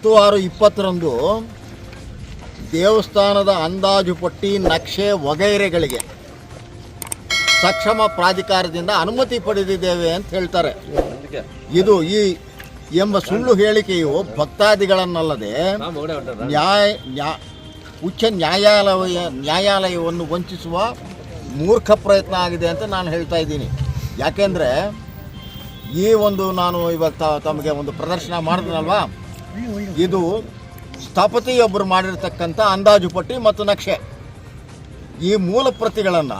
10/6/20 ದೇವಸ್ಥಾನದ ಅಂದಾಜು ಪಟ್ಟಿ ನಕ್ಷೆ ವಗೈರೆಗಳಿಗೆ ಸಕ್ಷಮ ಪ್ರಾಧಿಕಾರದಿಂದ ಅನುಮತಿ ಪಡೆದಿದ್ದೇವೆ ಅಂತ ಹೇಳ್ತಾರೆ. ಇದು ಎಂಬ ಸುಳ್ಳು ಹೇಳಿಕೆಯು ಭಕ್ತಾದಿಗಳನ್ನಲ್ಲದೆ ಉಚ್ಚ ನ್ಯಾಯಾಲಯವನ್ನು ವಂಚಿಸುವ ಮೂರ್ಖ ಪ್ರಯತ್ನ ಆಗಿದೆ ಅಂತ ನಾನು ಹೇಳ್ತಾ ಇದ್ದೀನಿ. ಯಾಕೆಂದರೆ ನಾನು ಇವಾಗ ತಮಗೆ ಒಂದು ಪ್ರದರ್ಶನ ಮಾಡಿದ್ನಲ್ವಾ, ಇದು ಸ್ಥಪತಿಯೊಬ್ಬರು ಮಾಡಿರ್ತಕ್ಕಂಥ ಅಂದಾಜು ಪಟ್ಟಿ ಮತ್ತು ನಕ್ಷೆ. ಈ ಮೂಲ ಪ್ರತಿಗಳನ್ನು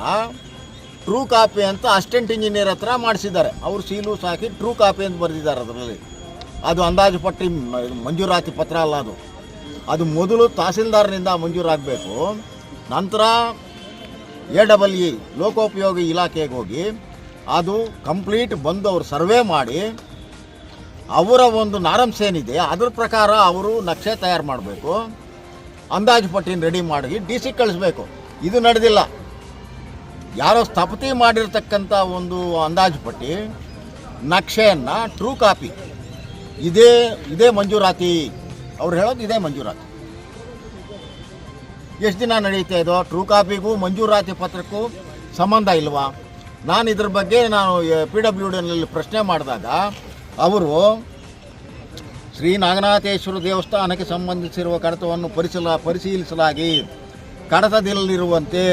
ಟ್ರೂ ಕಾಪಿ ಅಂತ ಅಸಿಸ್ಟೆಂಟ್ ಇಂಜಿನಿಯರ್ ಹತ್ರ ಮಾಡಿಸಿದ್ದಾರೆ. ಅವರು ಸೀಲು ಸಾಕಿ ಟ್ರೂ ಕಾಪಿ ಅಂತ ಬರೆದಿದ್ದಾರೆ. ಅದರಲ್ಲಿ ಅದು ಅಂದಾಜು ಪಟ್ಟಿ ಮಂಜೂರಾತಿ ಪತ್ರ ಅಲ್ಲ. ಅದು ಮೊದಲು ತಹಸೀಲ್ದಾರ್ನಿಂದ ಮಂಜೂರಾಗಬೇಕು. ನಂತರ AEE ಲೋಕೋಪಯೋಗಿ ಇಲಾಖೆಗೆ ಹೋಗಿ ಅದು ಕಂಪ್ಲೀಟ್ ಬಂದು ಅವರು ಸರ್ವೆ ಮಾಡಿ ಅವರ ಒಂದು ನಾರ್ಮ್ಸ್ ಏನಿದೆ ಅದ್ರ ಪ್ರಕಾರ ಅವರು ನಕ್ಷೆ ತಯಾರು ಮಾಡಬೇಕು, ಅಂದಾಜು ಪಟ್ಟಿನ ರೆಡಿ ಮಾಡಿ DC ಕಳಿಸ್ಬೇಕು. ಇದು ನಡೆದಿಲ್ಲ. ಯಾರೋ ಸ್ಥಪತಿ ಮಾಡಿರ್ತಕ್ಕಂಥ ಒಂದು ಅಂದಾಜು ಪಟ್ಟಿ ನಕ್ಷೆಯನ್ನು ಟ್ರೂ ಕಾಪಿ ಇದೇ ಮಂಜೂರಾತಿ, ಅವ್ರು ಹೇಳೋದು ಇದೇ ಮಂಜೂರಾತಿ. ಎಷ್ಟು ದಿನ ನಡೆಯುತ್ತೆ ಇದು? ಟ್ರೂ ಕಾಪಿಗೂ ಮಂಜೂರಾತಿ ಪತ್ರಕ್ಕೂ ಸಂಬಂಧ ಇಲ್ವಾ? ನಾನು ಇದ್ರ ಬಗ್ಗೆ PWDನಲ್ಲಿ ಪ್ರಶ್ನೆ ಮಾಡಿದಾಗ ಅವರು ಶ್ರೀ ನಾಗನಾಥೇಶ್ವರ ದೇವಸ್ಥಾನಕ್ಕೆ ಸಂಬಂಧಿಸಿರುವ ಕಡತವನ್ನು ಪರಿಶೀಲಿಸಲಾಗಿ ಕಡತದಲ್ಲಿರುವಂತೆ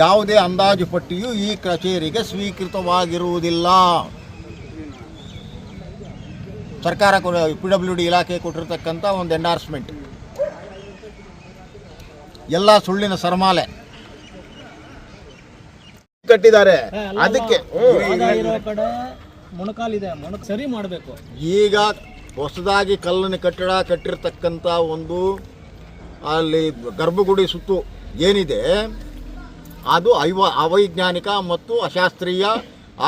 ಯಾವುದೇ ಅಂದಾಜು ಪಟ್ಟಿಯು ಈ ಕಚೇರಿಗೆ ಸ್ವೀಕೃತವಾಗಿರುವುದಿಲ್ಲ. ಸರ್ಕಾರ PWD ಇಲಾಖೆ ಕೊಟ್ಟಿರ್ತಕ್ಕಂಥ ಒಂದು ಎಂಡಾರ್ಸ್ಮೆಂಟ್ ಎಲ್ಲ ಸುಳ್ಳಿನ ಸರಮಾಲೆ ಕಟ್ಟಿದ್ದಾರೆ. ಅದಕ್ಕೆ ಸರಿ ಮಾಡಬೇಕು. ಈಗ ಹೊಸದಾಗಿ ಕಲ್ಲಿನ ಕಟ್ಟಡ ಕಟ್ಟಿರ್ತಕ್ಕಂಥ ಒಂದು ಅಲ್ಲಿ ಗರ್ಭಗುಡಿ ಸುತ್ತು ಏನಿದೆ ಅದು ಅವೈಜ್ಞಾನಿಕ ಮತ್ತು ಅಶಾಸ್ತ್ರೀಯ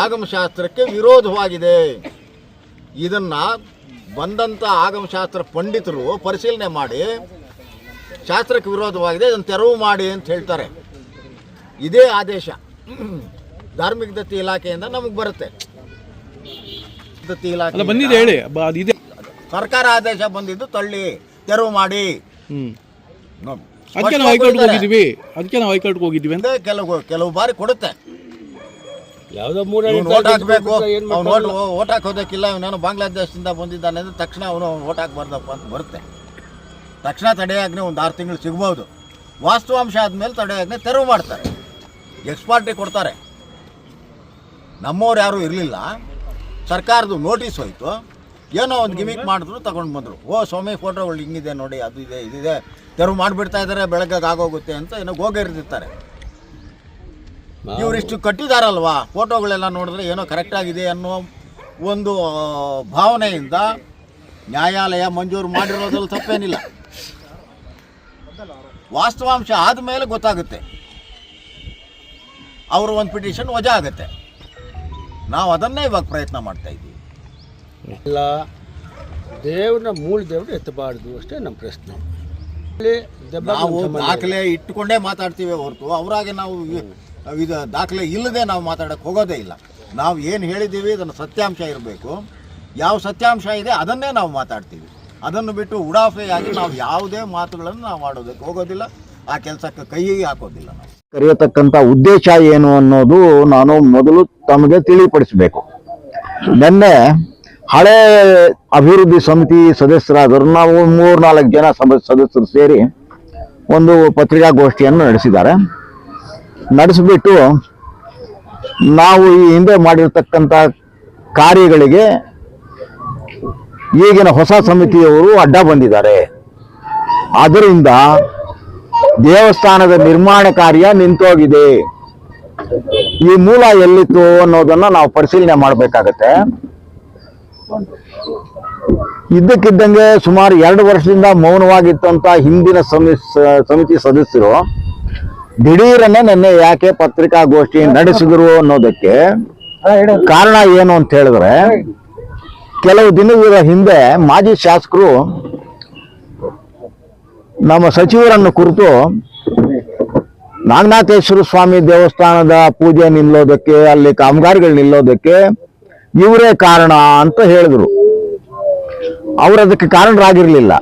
ಆಗಮಶಾಸ್ತ್ರಕ್ಕೆ ವಿರೋಧವಾಗಿದೆ. ಇದನ್ನು ಬಂದಂಥ ಆಗಮಶಾಸ್ತ್ರ ಪಂಡಿತರು ಪರಿಶೀಲನೆ ಮಾಡಿ ಶಾಸ್ತ್ರಕ್ಕೆ ವಿರೋಧವಾಗಿದೆ, ಇದನ್ನು ತೆರವು ಮಾಡಿ ಅಂತ ಹೇಳ್ತಾರೆ. ಇದೇ ಆದೇಶ ಧಾರ್ಮಿಕ ದತ್ತಿ ಇಲಾಖೆಯಿಂದ ನಮಗೆ ಬರುತ್ತೆ. ದತ್ತಿ ಇಲಾಖೆ ಬಂದಿದೆ ಹೇಳಿ, ಸರ್ಕಾರ ಆದೇಶ ಬಂದಿದ್ದು ತಳ್ಳಿ ತೆರವು ಮಾಡಿ. ಅದಕ್ಕೆ ನಾವು ಹೈಕೋರ್ಟ್ಗೆ ಹೋಗಿದ್ವಿ ಅಂತ ಕೆಲವು ಬಾರಿ ಕೊಡುತ್ತೆ. ಓಟ್ ಹಾಕಬೇಕು, ಅವ್ನು ಓಟ್ ಹಾಕೋದಕ್ಕಿಲ್ಲ, ಇವನೇನು ಬಾಂಗ್ಲಾದೇಶದಿಂದ ಬಂದಿದ್ದಾನೆ ಅಂದರೆ ತಕ್ಷಣ ಅವನು ಓಟ್ ಹಾಕಬಾರ್ದಪ್ಪ ಅಂತ ಬರುತ್ತೆ. ತಕ್ಷಣ ತಡೆಯಾಜ್ಞೆ ಒಂದು 6 ತಿಂಗಳು ಸಿಗ್ಬೋದು. ವಾಸ್ತವಾಂಶ ಆದಮೇಲೆ ತಡೆಯಾಜ್ಞೆ ತೆರವು ಮಾಡ್ತಾರೆ, ಎಕ್ಸ್ಪಾರ್ಟಿ ಕೊಡ್ತಾರೆ. ನಮ್ಮವ್ರು ಯಾರೂ ಇರಲಿಲ್ಲ, ಸರ್ಕಾರದ್ದು ನೋಟಿಸ್ ಹೋಯಿತು, ಏನೋ ಒಂದು ಗಿಮಿಕ್ ಮಾಡಿದ್ರು, ತಗೊಂಡು ಬಂದರು. ಸ್ವಾಮಿ ಫೋಟೋಗಳು ಹಿಂಗಿದೆ ನೋಡಿ, ಅದು ಇದೆ ಇದಿದೆ, ತೆರವು ಮಾಡಿಬಿಡ್ತಾ ಇದ್ದಾರೆ, ಬೆಳಗ್ಗೆ ಆಗೋಗುತ್ತೆ ಅಂತ ಏನೋ ಗೋಗರಿರ್ತಾರೆ. ಇವರಿಷ್ಟು ಕಟ್ಟಿದಾರಲ್ವಾ, ಫೋಟೋಗಳೆಲ್ಲ ನೋಡಿದ್ರೆ ಏನೋ ಕರೆಕ್ಟಾಗಿದೆ ಅನ್ನೋ ಒಂದು ಭಾವನೆಯಿಂದ ನ್ಯಾಯಾಲಯ ಮಂಜೂರು ಮಾಡಿರೋದ್ರಲ್ಲಿ ತಪ್ಪೇನಿಲ್ಲ. ವಾಸ್ತವಾಂಶ ಆದಮೇಲೆ ಗೊತ್ತಾಗುತ್ತೆ, ಅವರು ಒಂದು ಪಿಟಿಷನ್ ವಜಾ ಆಗುತ್ತೆ. ನಾವು ಅದನ್ನೇ ಇವಾಗ ಪ್ರಯತ್ನ ಮಾಡ್ತಾ ಇದ್ದೀವಿ. ಎಲ್ಲ ದೇವ್ರನ್ನ ಮೂಲ ದೇವ್ರು ಎತ್ತಬಾರ್ದು ಅಷ್ಟೇ ನಮ್ಮ ಪ್ರಶ್ನೆ. ನಾವು ದಾಖಲೆ ಇಟ್ಟುಕೊಂಡೇ ಮಾತಾಡ್ತೀವಿ ಹೊರತು ಅವರಾಗೆ ನಾವು ಇದು ದಾಖಲೆ ಇಲ್ಲದೆ ನಾವು ಮಾತಾಡೋಕ್ಕೆ ಹೋಗೋದೇ ಇಲ್ಲ. ನಾವು ಏನು ಹೇಳಿದ್ದೀವಿ ಅದನ್ನು ಸತ್ಯಾಂಶ ಇರಬೇಕು. ಯಾವ ಸತ್ಯಾಂಶ ಇದೆ ಅದನ್ನೇ ನಾವು ಮಾತಾಡ್ತೀವಿ. ಅದನ್ನು ಬಿಟ್ಟು ಉಡಾಫೆಯಾಗಿ ನಾವು ಯಾವುದೇ ಮಾತುಗಳನ್ನು ನಾವು ಮಾಡೋದಕ್ಕೆ ಹೋಗೋದಿಲ್ಲ, ಆ ಕೆಲಸಕ್ಕೆ ಕೈ ಹಾಕೋದಿಲ್ಲ. ನಾವು ಕರೆಯತಕ್ಕಂಥ ಉದ್ದೇಶ ಏನು ಅನ್ನೋದು ನಾನು ಮೊದಲು ತಮಗೆ ತಿಳಿಪಡಿಸಬೇಕು. ನಿನ್ನೆ ಹಳೆ ಅಭಿವೃದ್ಧಿ ಸಮಿತಿ ಸದಸ್ಯರಾದರು ನಾವು 3-4 ಜನ ಸದಸ್ಯರು ಸೇರಿ ಒಂದು ಪತ್ರಿಕಾಗೋಷ್ಠಿಯನ್ನು ನಡೆಸಿಬಿಟ್ಟು ನಾವು ಈ ಹಿಂದೆ ಮಾಡಿರ್ತಕ್ಕಂಥ ಕಾರ್ಯಗಳಿಗೆ ಈಗಿನ ಹೊಸ ಸಮಿತಿಯವರು ಅಡ್ಡ ಬಂದಿದ್ದಾರೆ, ಆದ್ದರಿಂದ ದೇವಸ್ಥಾನದ ನಿರ್ಮಾಣ ಕಾರ್ಯ ನಿಂತೋಗಿದೆ, ಈ ಮೂಲ ಎಲ್ಲಿತ್ತು ಅನ್ನೋದನ್ನ ನಾವು ಪರಿಶೀಲನೆ ಮಾಡಬೇಕಾಗತ್ತೆ. ಇದ್ದಕ್ಕಿದ್ದಂಗೆ ಸುಮಾರು 2 ವರ್ಷದಿಂದ ಮೌನವಾಗಿತ್ತಂತ ಹಿಂದಿನ ಸಮಿತಿ ಸದಸ್ಯರು ದಿಢೀರನ್ನೇ ನಿನ್ನೆ ಯಾಕೆ ಪತ್ರಿಕಾಗೋಷ್ಠಿ ನಡೆಸಿದ್ರು ಅನ್ನೋದಕ್ಕೆ ಕಾರಣ ಏನು ಅಂತ ಹೇಳಿದ್ರೆ, ಕೆಲವು ದಿನಗಳ ಹಿಂದೆ ಮಾಜಿ ಶಾಸಕರು ನಮ್ಮ ಸಚಿವರನ್ನು ಕುರಿತು ನಾಗನಾಥೇಶ್ವರ ಸ್ವಾಮಿ ದೇವಸ್ಥಾನದ ಪೂಜೆ ನಿಲ್ಲೋದಕ್ಕೆ, ಅಲ್ಲಿ ಕಾಮಗಾರಿಗಳು ನಿಲ್ಲೋದಕ್ಕೆ ಇವರೇ ಕಾರಣ ಅಂತ ಹೇಳಿದ್ರು. ಅವರು ಅದಕ್ಕೆ ಕಾರಣರಾಗಿರ್ಲಿಲ್ಲ.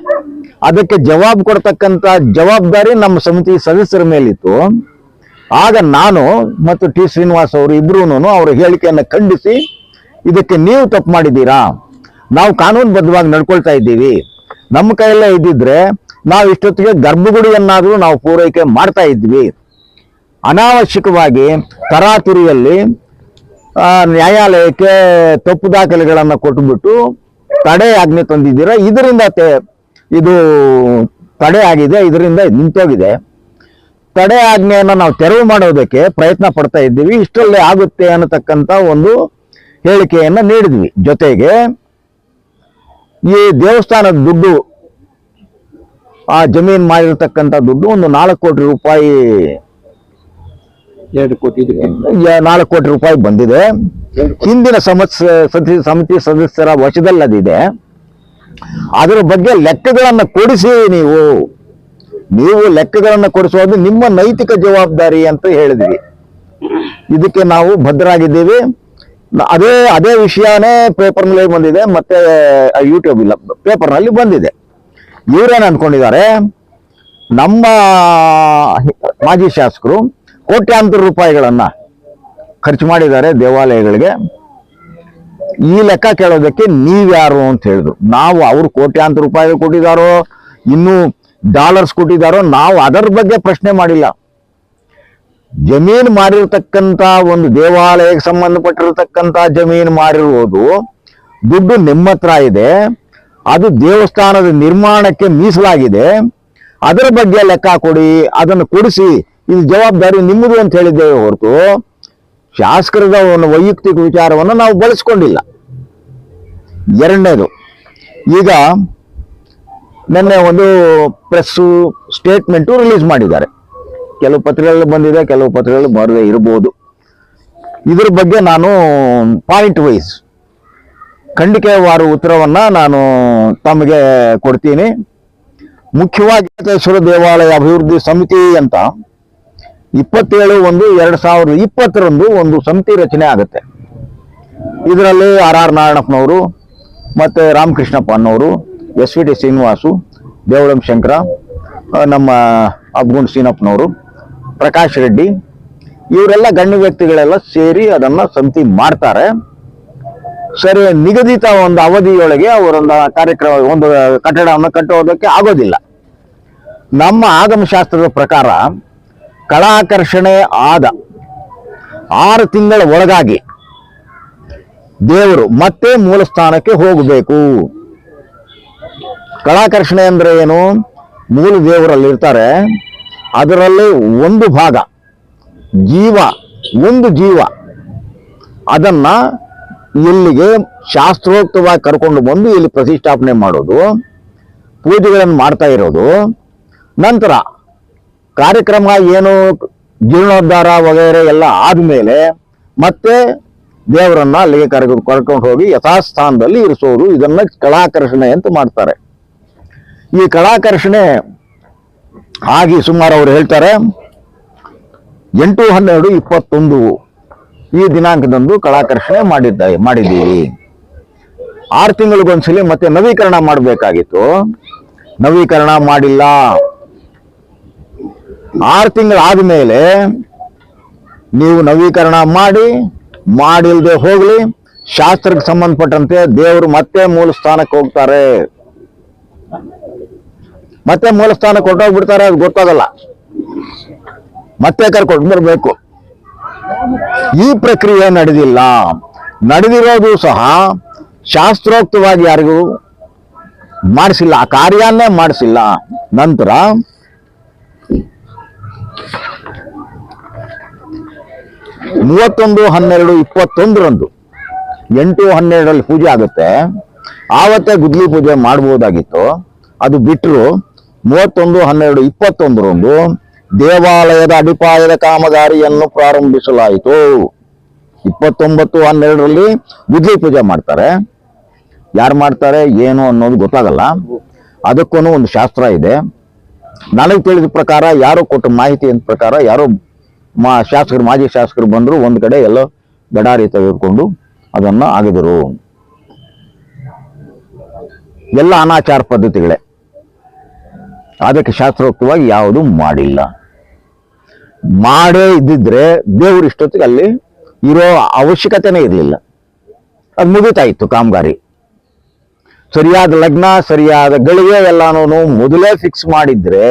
ಅದಕ್ಕೆ ಜವಾಬು ಕೊಡ್ತಕ್ಕಂಥ ಜವಾಬ್ದಾರಿ ನಮ್ಮ ಸಮಿತಿ ಸದಸ್ಯರ ಮೇಲಿತ್ತು. ಆಗ ನಾನು ಮತ್ತು ಟಿ ಶ್ರೀನಿವಾಸ್ ಅವರು ಇಬ್ರು ಅವರ ಹೇಳಿಕೆಯನ್ನು ಖಂಡಿಸಿ, ಇದಕ್ಕೆ ನೀವು ತಪ್ಪು ಮಾಡಿದ್ದೀರಾ, ನಾವು ಕಾನೂನುಬದ್ಧವಾಗಿ ನಡ್ಕೊಳ್ತಾ ಇದ್ದೀವಿ, ನಮ್ಮ ಕೈಯಲ್ಲೇ ಇದ್ದಿದ್ರೆ ನಾವು ಇಷ್ಟೊತ್ತಿಗೆ ಗರ್ಭಗುಡಿಯನ್ನಾದರೂ ನಾವು ಪೂರೈಕೆ ಮಾಡ್ತಾ ಇದ್ವಿ, ಅನಾವಶ್ಯಕವಾಗಿ ತರಾತುರಿಯಲ್ಲಿ ನ್ಯಾಯಾಲಯಕ್ಕೆ ತಪ್ಪು ದಾಖಲೆಗಳನ್ನು ಕೊಟ್ಟುಬಿಟ್ಟು ತಡೆ ಆಜ್ಞೆ ತಂದಿದ್ದೀರಾ, ಇದರಿಂದ ಇದು ತಡೆ ಆಗಿದೆ, ಇದರಿಂದ ನಿಂತೋಗಿದೆ. ತಡೆ ಆಜ್ಞೆಯನ್ನು ನಾವು ತೆರವು ಮಾಡೋದಕ್ಕೆ ಪ್ರಯತ್ನ ಪಡ್ತಾ ಇದ್ದೀವಿ, ಇಷ್ಟರಲ್ಲೇ ಆಗುತ್ತೆ ಅನ್ನತಕ್ಕಂಥ ಒಂದು ಹೇಳಿಕೆಯನ್ನು ನೀಡಿದ್ವಿ. ಜೊತೆಗೆ ಈ ದೇವಸ್ಥಾನದ ದುಡ್ಡು, ಆ ಜಮೀನು ಮಾಡಿರ್ತಕ್ಕಂಥ ದುಡ್ಡು ಒಂದು 4 ಕೋಟಿ ರೂಪಾಯಿ 2 ಕೋಟಿ 4 ಕೋಟಿ ರೂಪಾಯಿ ಬಂದಿದೆ. ಹಿಂದಿನ ಸಮಿತಿ ಸದಸ್ಯರ ವಶದಲ್ಲದಿದೆ. ಅದರ ಬಗ್ಗೆ ಲೆಕ್ಕಗಳನ್ನು ಕೊಡಿಸಿ, ನೀವು ಲೆಕ್ಕಗಳನ್ನು ಕೊಡಿಸೋದು ನಿಮ್ಮ ನೈತಿಕ ಜವಾಬ್ದಾರಿ ಅಂತ ಹೇಳಿದ್ವಿ. ಇದಕ್ಕೆ ನಾವು ಬದ್ಧರಾಗಿದ್ದೀವಿ. ಅದೇ ವಿಷಯನೇ ಪೇಪರ್ನಲ್ಲಿ ಬಂದಿದೆ, ಮತ್ತೆ ಯೂಟ್ಯೂಬ್ ಇಲ್ಲ, ಪೇಪರ್ನಲ್ಲಿ ಬಂದಿದೆ. ಇವರೇನು ಅನ್ಕೊಂಡಿದ್ದಾರೆ, ನಮ್ಮ ಮಾಜಿ ಶಾಸಕರು ಕೋಟ್ಯಾಂತರ ರೂಪಾಯಿಗಳನ್ನ ಖರ್ಚು ಮಾಡಿದ್ದಾರೆ ದೇವಾಲಯಗಳಿಗೆ, ಈ ಲೆಕ್ಕ ಕೇಳೋದಕ್ಕೆ ನೀವ್ಯಾರು ಅಂತ ಹೇಳಿದ್ರು. ನಾವು ಅವರು ಕೋಟ್ಯಾಂತರ ರೂಪಾಯಿ ಕೊಟ್ಟಿದ್ದಾರೋ, ಇನ್ನೂ ಡಾಲರ್ಸ್ ಕೊಟ್ಟಿದ್ದಾರೋ, ನಾವು ಅದರ ಬಗ್ಗೆ ಪ್ರಶ್ನೆ ಮಾಡಿಲ್ಲ. ಜಮೀನು ಮಾರಿರ್ತಕ್ಕಂಥ ಒಂದು ದೇವಾಲಯಕ್ಕೆ ಸಂಬಂಧಪಟ್ಟಿರತಕ್ಕಂಥ ಜಮೀನು ಮಾರಿರುವುದು ದುಡ್ಡು ನಿಮ್ಮ ಹತ್ರ ಇದೆ, ಅದು ದೇವಸ್ಥಾನದ ನಿರ್ಮಾಣಕ್ಕೆ ಮೀಸಲಾಗಿದೆ, ಅದರ ಬಗ್ಗೆ ಲೆಕ್ಕ ಕೊಡಿ, ಅದನ್ನು ಕೊಡಿಸಿ, ಇದು ಜವಾಬ್ದಾರಿ ನಿಮ್ಮದು ಅಂತ ಹೇಳಿದ್ದೇವೆ ಹೊರತು ಶಾಸಕರದ ಒಂದು ವೈಯಕ್ತಿಕ ವಿಚಾರವನ್ನು ನಾವು ಬಳಸ್ಕೊಂಡಿಲ್ಲ. ಎರಡನೇದು, ಈಗ ನಿನ್ನೆ ಒಂದು ಪ್ರೆಸ್ ಸ್ಟೇಟ್ಮೆಂಟು ರಿಲೀಸ್ ಮಾಡಿದ್ದಾರೆ. ಕೆಲವು ಪತ್ರಿಕೆಗಳಲ್ಲಿ ಬಂದಿದೆ, ಕೆಲವು ಪತ್ರಿಕೆಗಳಲ್ಲಿ ಬರದೇ ಇರಬಹುದು. ಇದ್ರ ಬಗ್ಗೆ ನಾನು ಪಾಯಿಂಟ್ ವೈಸ್ ಖಂಡಿಕೆವಾರ ಉತ್ತರವನ್ನ ನಾನು ತಮಗೆ ಕೊಡ್ತೀನಿ. ಮುಖ್ಯವಾಗಿ ವೆಂಕಟೇಶ್ವರ ದೇವಾಲಯ ಅಭಿವೃದ್ಧಿ ಸಮಿತಿ ಅಂತ 27/1/2020 ಒಂದು ಸಮಿತಿ ರಚನೆ ಆಗುತ್ತೆ. ಇದರಲ್ಲಿ RR ನಾರಾಯಣಪ್ಪನವರು, ಮತ್ತೆ ರಾಮಕೃಷ್ಣಪ್ಪ ಅನ್ನೋರು, SVT ಶ್ರೀನಿವಾಸು, ದೇವಳಂ ಶಂಕರ, ನಮ್ಮ ಅಬ್ಗುಂಡ್ ಸೀನಪ್ಪನವರು, ಪ್ರಕಾಶ್ ರೆಡ್ಡಿ, ಇವರೆಲ್ಲ ಗಣ್ಯ ವ್ಯಕ್ತಿಗಳೆಲ್ಲ ಸೇರಿ ಅದನ್ನ ಸಮಿತಿ ಮಾಡ್ತಾರೆ. ಸರಿ, ನಿಗದಿತ ಒಂದು ಅವಧಿಯೊಳಗೆ ಅವರೊಂದು ಕಾರ್ಯಕ್ರಮ, ಒಂದು ಕಟ್ಟಡವನ್ನು ಕಟ್ಟುವುದಕ್ಕೆ ಆಗೋದಿಲ್ಲ. ನಮ್ಮ ಆಗಮಶಾಸ್ತ್ರದ ಪ್ರಕಾರ ಕಳಾಕರ್ಷಣೆ ಆದ 6 ತಿಂಗಳ ಒಳಗಾಗಿ ದೇವರು ಮತ್ತೆ ಮೂಲ ಸ್ಥಾನಕ್ಕೆ ಹೋಗಬೇಕು. ಕಳಾಕರ್ಷಣೆ ಅಂದ್ರೆ ಏನು? ಮೂಲ ದೇವರಲ್ಲಿ ಇರ್ತಾರೆ, ಅದರಲ್ಲಿ ಒಂದು ಭಾಗ ಒಂದು ಜೀವ ಅದನ್ನ ಇಲ್ಲಿಗೆ ಶಾಸ್ತ್ರೋಕ್ತವಾಗಿ ಕರ್ಕೊಂಡು ಬಂದು ಇಲ್ಲಿ ಪ್ರತಿಷ್ಠಾಪನೆ ಮಾಡೋದು, ಪೂಜೆಗಳನ್ನು ಮಾಡ್ತಾ ಇರೋದು. ನಂತರ ಕಾರ್ಯಕ್ರಮ ಏನು ಜೀರ್ಣೋದ್ಧಾರ ವಗೈರೆ ಎಲ್ಲ ಆದ್ಮೇಲೆ ಮತ್ತೆ ದೇವರನ್ನ ಅಲ್ಲಿಗೆ ಕರ್ಕೊಂಡು ಹೋಗಿ ಯಥಾಸ್ಥಾನದಲ್ಲಿ ಇರಿಸೋದು, ಇದನ್ನ ಕಳಾಕರ್ಷಣೆ ಅಂತ ಮಾಡ್ತಾರೆ. ಈ ಕಳಾಕರ್ಷಣೆ ಆಗಿ ಸುಮಾರು ಅವರು ಹೇಳ್ತಾರೆ 8/12/21 ಈ ದಿನಾಂಕದಂದು ಕಳಾಕರ್ಷಣೆ ಮಾಡಿದ್ದೀವಿ. 6 ತಿಂಗಳಿಗೊಂದ್ಸಲಿ ಮತ್ತೆ ನವೀಕರಣ ಮಾಡಬೇಕಾಗಿತ್ತು, ನವೀಕರಣ ಮಾಡಿಲ್ಲ. 6 ತಿಂಗಳಾದ್ಮೇಲೆ ನೀವು ನವೀಕರಣ ಮಾಡಿಲ್ದೆ ಹೋಗ್ಲಿ, ಶಾಸ್ತ್ರಕ್ಕೆ ಸಂಬಂಧಪಟ್ಟಂತೆ ದೇವರು ಮತ್ತೆ ಮೂಲ ಸ್ಥಾನಕ್ಕೆ ಹೋಗ್ತಾರೆ. ಮತ್ತೆ ಮೂಲ ಸ್ಥಾನಕ್ಕೆ ಹೊರಟೋಗ್ಬಿಡ್ತಾರೆ, ಅದು ಗೊತ್ತಾಗಲ್ಲ, ಮತ್ತೆ ಕರ್ಕೊಂಡು ಬರ್ಬೇಕು. ಈ ಪ್ರಕ್ರಿಯೆ ನಡೆದಿರೋದು ಸಹ ಶಾಸ್ತ್ರೋಕ್ತವಾಗಿ ಯಾರಿಗೂ ಮಾಡಿಸಿಲ್ಲ, ಆ ಕಾರ್ಯನ್ನೇ ಮಾಡಿಸಿಲ್ಲ. ನಂತರ 31/12/21 8/12 ಪೂಜೆ ಆಗುತ್ತೆ. ಆವತ್ತೇ ಗುದ್ಲಿ ಪೂಜೆ ಮಾಡಬಹುದಾಗಿತ್ತು, ಅದು ಬಿಟ್ಟರು 31/12/21 ದೇವಾಲಯದ ಅಡಿಪಾಯದ ಕಾಮಗಾರಿಯನ್ನು ಪ್ರಾರಂಭಿಸಲಾಯಿತು. 29/12 ಗುದ್ಲಿ ಪೂಜೆ ಮಾಡ್ತಾರೆ. ಯಾರು ಮಾಡ್ತಾರೆ ಏನು ಅನ್ನೋದು ಗೊತ್ತಾಗಲ್ಲ, ಅದಕ್ಕೂ ಒಂದು ಶಾಸ್ತ್ರ ಇದೆ. ನನಗೆ ತಿಳಿದ ಪ್ರಕಾರ, ಯಾರೋ ಕೊಟ್ಟ ಮಾಹಿತಿ ಅಂತ ಪ್ರಕಾರ, ಯಾರೋ ಮಾಜಿ ಶಾಸಕರು ಬಂದ್ರು, ಒಂದು ಕಡೆ ಎಲ್ಲ ಗಡಾರಿ ತೆಗೆದುಕೊಂಡು ಅದನ್ನ ಆಗಿದರು. ಎಲ್ಲ ಅನಾಚಾರ ಪದ್ಧತಿಗಳೇ. ಅದಕ್ಕೆ ಶಾಸ್ತ್ರೋಕ್ತವಾಗಿ ಯಾವುದು ಮಾಡಿಲ್ಲ. ಮಾಡೇ ಇದ್ದಿದ್ರೆ ದೇವರು ಇಷ್ಟೊತ್ತಿಗೆ ಅಲ್ಲಿ ಇರೋ ಅವಶ್ಯಕತೆನೇ ಇರಲಿಲ್ಲ. ಅದು ಮುಗಿತಾ ಇತ್ತು ಕಾಮಗಾರಿ. ಸರಿಯಾದ ಲಗ್ನ, ಸರಿಯಾದ ಗಳಿಗೆ ಎಲ್ಲಾನು ಮೊದಲೇ ಫಿಕ್ಸ್ ಮಾಡಿದ್ರೆ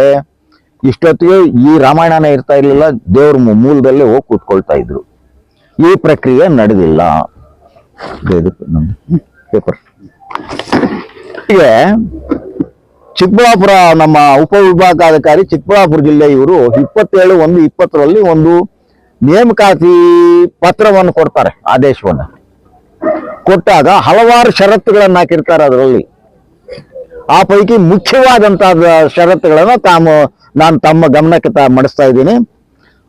ಇಷ್ಟೊತ್ತಿಗೆ ಈ ರಾಮಾಯಣನೇ ಇರ್ತಾ ಇರಲಿಲ್ಲ. ದೇವ್ರ ಮೂಲದಲ್ಲೇ ಹೋಗಿ ಕೂತ್ಕೊಳ್ತಾ ಇದ್ರು. ಈ ಪ್ರಕ್ರಿಯೆ ನಡೆದಿಲ್ಲ. ಪೇಪರ್ ಹೀಗೆ ಚಿಕ್ಕಬಳ್ಳಾಪುರ ನಮ್ಮ ಉಪವಿಭಾಗಾಧಿಕಾರಿ ಚಿಕ್ಕಬಳ್ಳಾಪುರ ಜಿಲ್ಲೆ ಇವರು 27/1/20ರಲ್ಲಿ ಒಂದು ನೇಮಕಾತಿ ಪತ್ರವನ್ನು ಕೊಡ್ತಾರೆ, ಆದೇಶವನ್ನು ಕೊಟ್ಟಾಗ ಹಲವಾರು ಷರತ್ತುಗಳನ್ನು ಹಾಕಿರ್ತಾರೆ. ಅದರಲ್ಲಿ ಆ ಪೈಕಿ ಮುಖ್ಯವಾದಂತಹ ಷರತ್ತುಗಳನ್ನು ನಾನು ತಮ್ಮ ಗಮನಕ್ಕೆ ಮಡಿಸ್ತಾ ಇದ್ದೀನಿ.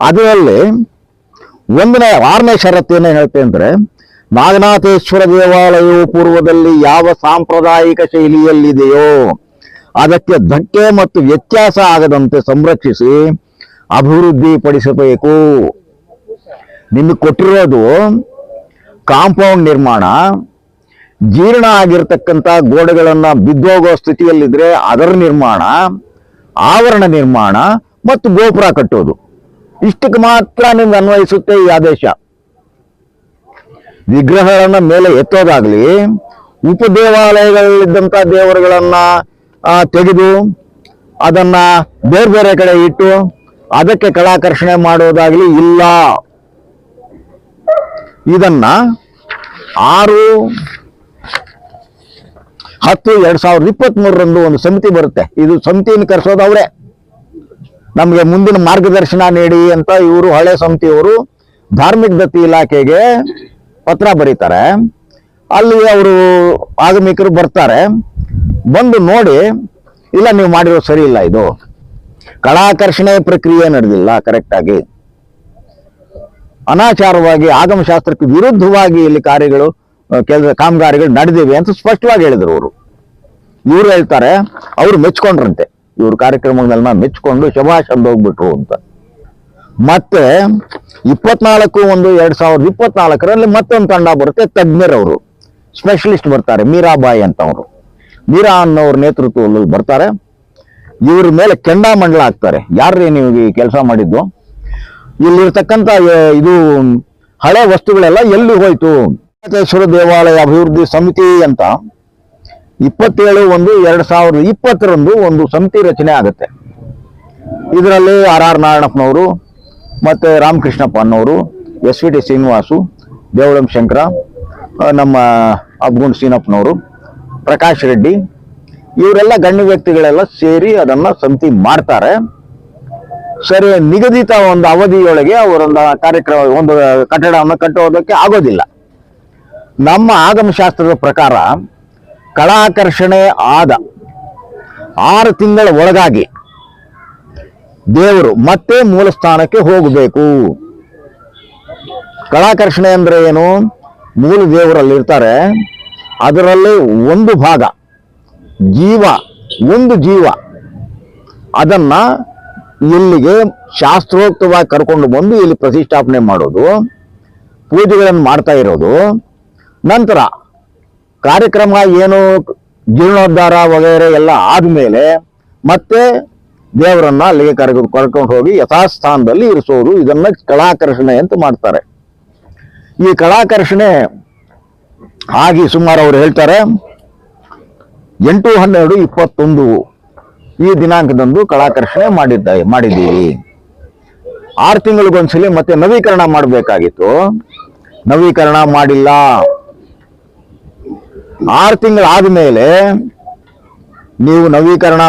ಅದರಲ್ಲಿ 6ನೇ ಷರತ್ತು ಏನೇ ಹೇಳ್ತೆ ಅಂದ್ರೆ, ನಾಗನಾಥೇಶ್ವರ ದೇವಾಲಯವು ಪೂರ್ವದಲ್ಲಿ ಯಾವ ಸಾಂಪ್ರದಾಯಿಕ ಶೈಲಿಯಲ್ಲಿದೆಯೋ ಅದಕ್ಕೆ ಧಕ್ಕೆ ಮತ್ತು ವ್ಯತ್ಯಾಸ ಆಗದಂತೆ ಸಂರಕ್ಷಿಸಿ ಅಭಿವೃದ್ಧಿಪಡಿಸಬೇಕು. ನಿಮಗೆ ಕೊಟ್ಟಿರೋದು ಕಾಂಪೌಂಡ್ ನಿರ್ಮಾಣ, ಜೀರ್ಣ ಆಗಿರ್ತಕ್ಕಂಥ ಗೋಡೆಗಳನ್ನ ಬಿದ್ದೋಗೋ ಸ್ಥಿತಿಯಲ್ಲಿದ್ರೆ ಅದರ ನಿರ್ಮಾಣ, ಆವರಣ ನಿರ್ಮಾಣ ಮತ್ತು ಗೋಪುರ ಕಟ್ಟೋದು. ಇಷ್ಟಕ್ಕೆ ಮಾತ್ರ ನಿಮ್ಗೆ ಅನ್ವಯಿಸುತ್ತೆ ಈ ಆದೇಶ. ವಿಗ್ರಹಗಳನ್ನ ಮೇಲೆ ಎತ್ತೋದಾಗ್ಲಿ, ಉಪದೇವಾಲಯಗಳಲ್ಲಿದ್ದಂಥ ದೇವರುಗಳನ್ನ ತೆಗೆದು ಅದನ್ನ ಬೇರೆ ಬೇರೆ ಕಡೆ ಇಟ್ಟು ಅದಕ್ಕೆ ಕಲಾಕರ್ಷಣೆ ಮಾಡೋದಾಗ್ಲಿ ಇಲ್ಲ. ಇದನ್ನ 6/10/2023 ಒಂದು ಸಮಿತಿ ಬರುತ್ತೆ. ಇದು ಸಮಿತಿಯನ್ನು ಕರೆಸೋದು ಅವರೇ. ನಮಗೆ ಮುಂದಿನ ಮಾರ್ಗದರ್ಶನ ನೀಡಿ ಅಂತ ಇವರು ಹಳೆ ಸಮಿತಿಯವರು ಧಾರ್ಮಿಕ ದತ್ತಿ ಇಲಾಖೆಗೆ ಪತ್ರ ಬರೀತಾರೆ. ಅಲ್ಲಿ ಅವರು ಆಗಮಿಕರು ಬರ್ತಾರೆ. ಬಂದು ನೋಡಿ, ಇಲ್ಲ ನೀವು ಮಾಡಿರೋ ಸರಿ ಇಲ್ಲ, ಇದು ಕಲಾಕರ್ಷಣೆ ಪ್ರಕ್ರಿಯೆ ನಡೆದಿಲ್ಲ ಕರೆಕ್ಟ್ ಆಗಿ, ಅನಾಚಾರವಾಗಿ ಆಗಮಶಾಸ್ತ್ರಕ್ಕೆ ವಿರುದ್ಧವಾಗಿ ಇಲ್ಲಿ ಕಾಮಗಾರಿಗಳು ನಡೆದಿವೆ ಅಂತ ಸ್ಪಷ್ಟವಾಗಿ ಹೇಳಿದ್ರು ಅವರು. ಇವ್ರು ಹೇಳ್ತಾರೆ, ಅವ್ರು ಮೆಚ್ಕೊಂಡ್ರಂತೆ, ಇವ್ರ ಕಾರ್ಯಕ್ರಮಗಳನ್ನ ಮೆಚ್ಕೊಂಡು ಶಭಾಷ್ ಅಂತ ಹೋಗ್ಬಿಟ್ರು ಅಂತ. ಮತ್ತೆ 24/1/2024ರಲ್ಲಿ ಮತ್ತೊಂದು ತಂಡ ಬರುತ್ತೆ, ತಜ್ಞರವರು ಸ್ಪೆಷಲಿಸ್ಟ್ ಬರ್ತಾರೆ, ಮೀರಾಬಾಯಿ ಅಂತ ಅವರು. ಮೀರಾ ಅನ್ನೋರ ನೇತೃತ್ವದಲ್ಲಿ ಬರ್ತಾರೆ. ಇವ್ರ ಮೇಲೆ ಕೆಂಡಾಮಂಡಲ ಹಾಕ್ತಾರೆ. ಯಾರ್ರೀ ನೀವು ಈ ಕೆಲಸ ಮಾಡಿದ್ದು? ಇಲ್ಲಿರ್ತಕ್ಕಂಥ ಇದು ಹಳೆ ವಸ್ತುಗಳೆಲ್ಲ ಎಲ್ಲಿ ಹೋಯ್ತು? ನಾಗನಾಥೇಶ್ವರ ದೇವಾಲಯ ಅಭಿವೃದ್ಧಿ ಸಮಿತಿ ಅಂತ 27/1/2020ರಂದು ಒಂದು ಸಮಿತಿ ರಚನೆ ಆಗುತ್ತೆ. ಇದರಲ್ಲಿ R ನಾರಾಯಣಪ್ಪನವರು ಮತ್ತೆ ರಾಮಕೃಷ್ಣಪ್ಪ ಅನ್ನೋರು, SVT ಶ್ರೀನಿವಾಸು, ದೇವಳಂ ಶಂಕರ, ನಮ್ಮ ಅಬ್ಗುಂಡ್ ಸೀನಪ್ಪನವರು, ಪ್ರಕಾಶ್ ರೆಡ್ಡಿ, ಇವರೆಲ್ಲ ಗಣ್ಯ ವ್ಯಕ್ತಿಗಳೆಲ್ಲ ಸೇರಿ ಅದನ್ನ ಸಮಿತಿ ಮಾಡ್ತಾರೆ. ಸರಿ, ನಿಗದಿತ ಒಂದು ಅವಧಿಯೊಳಗೆ ಅವರೊಂದು ಕಾರ್ಯಕ್ರಮ, ಒಂದು ಕಟ್ಟಡವನ್ನು ಕಟ್ಟುವುದಕ್ಕೆ ಆಗೋದಿಲ್ಲ. ನಮ್ಮ ಆಗಮಶಾಸ್ತ್ರದ ಪ್ರಕಾರ ಕಲಾಕರ್ಷಣೆ ಆದ 6 ತಿಂಗಳ ಒಳಗಾಗಿ ದೇವರು ಮತ್ತೆ ಮೂಲ ಸ್ಥಾನಕ್ಕೆ ಹೋಗಬೇಕು. ಕಲಾಕರ್ಷಣೆ ಅಂದ್ರೆ ಏನು? ಮೂಲ ದೇವರಲ್ಲಿ ಇರ್ತಾರೆ, ಅದರಲ್ಲಿ ಒಂದು ಭಾಗ ಒಂದು ಜೀವ ಅದನ್ನ ಇಲ್ಲಿಗೆ ಶಾಸ್ತ್ರೋಕ್ತವಾಗಿ ಕರ್ಕೊಂಡು ಬಂದು ಇಲ್ಲಿ ಪ್ರತಿಷ್ಠಾಪನೆ ಮಾಡೋದು, ಪೂಜೆಗಳನ್ನು ಮಾಡ್ತಾ ಇರೋದು. ನಂತರ ಕಾರ್ಯಕ್ರಮ ಏನು ಜೀರ್ಣೋದ್ಧಾರ ವಗೈರೆ ಎಲ್ಲ ಆದ್ಮೇಲೆ ಮತ್ತೆ ದೇವರನ್ನ ಅಲ್ಲಿಗೆ ಕರ್ಕೊಂಡು ಹೋಗಿ ಯಥಾಸ್ಥಾನದಲ್ಲಿ ಇರಿಸೋದು. ಇದನ್ನ ಕಲಾಕರ್ಷಣೆ ಅಂತ ಮಾಡ್ತಾರೆ. ಈ ಕಲಾಕರ್ಷಣೆ ಆಗಿ ಸುಮಾರು ಅವರು ಹೇಳ್ತಾರೆ 8/12/21 ಈ ದಿನಾಂಕದಂದು ಕಲಾಕರ್ಷಣೆ ಮಾಡಿದ್ದೀವಿ. 6 ತಿಂಗಳಿಗೊಂದ್ಸಲಿ ಮತ್ತೆ ನವೀಕರಣ ಮಾಡಬೇಕಾಗಿತ್ತು, ನವೀಕರಣ ಮಾಡಿಲ್ಲ. 6 ತಿಂಗಳಾದ್ಮೇಲೆ ನೀವು ನವೀಕರಣ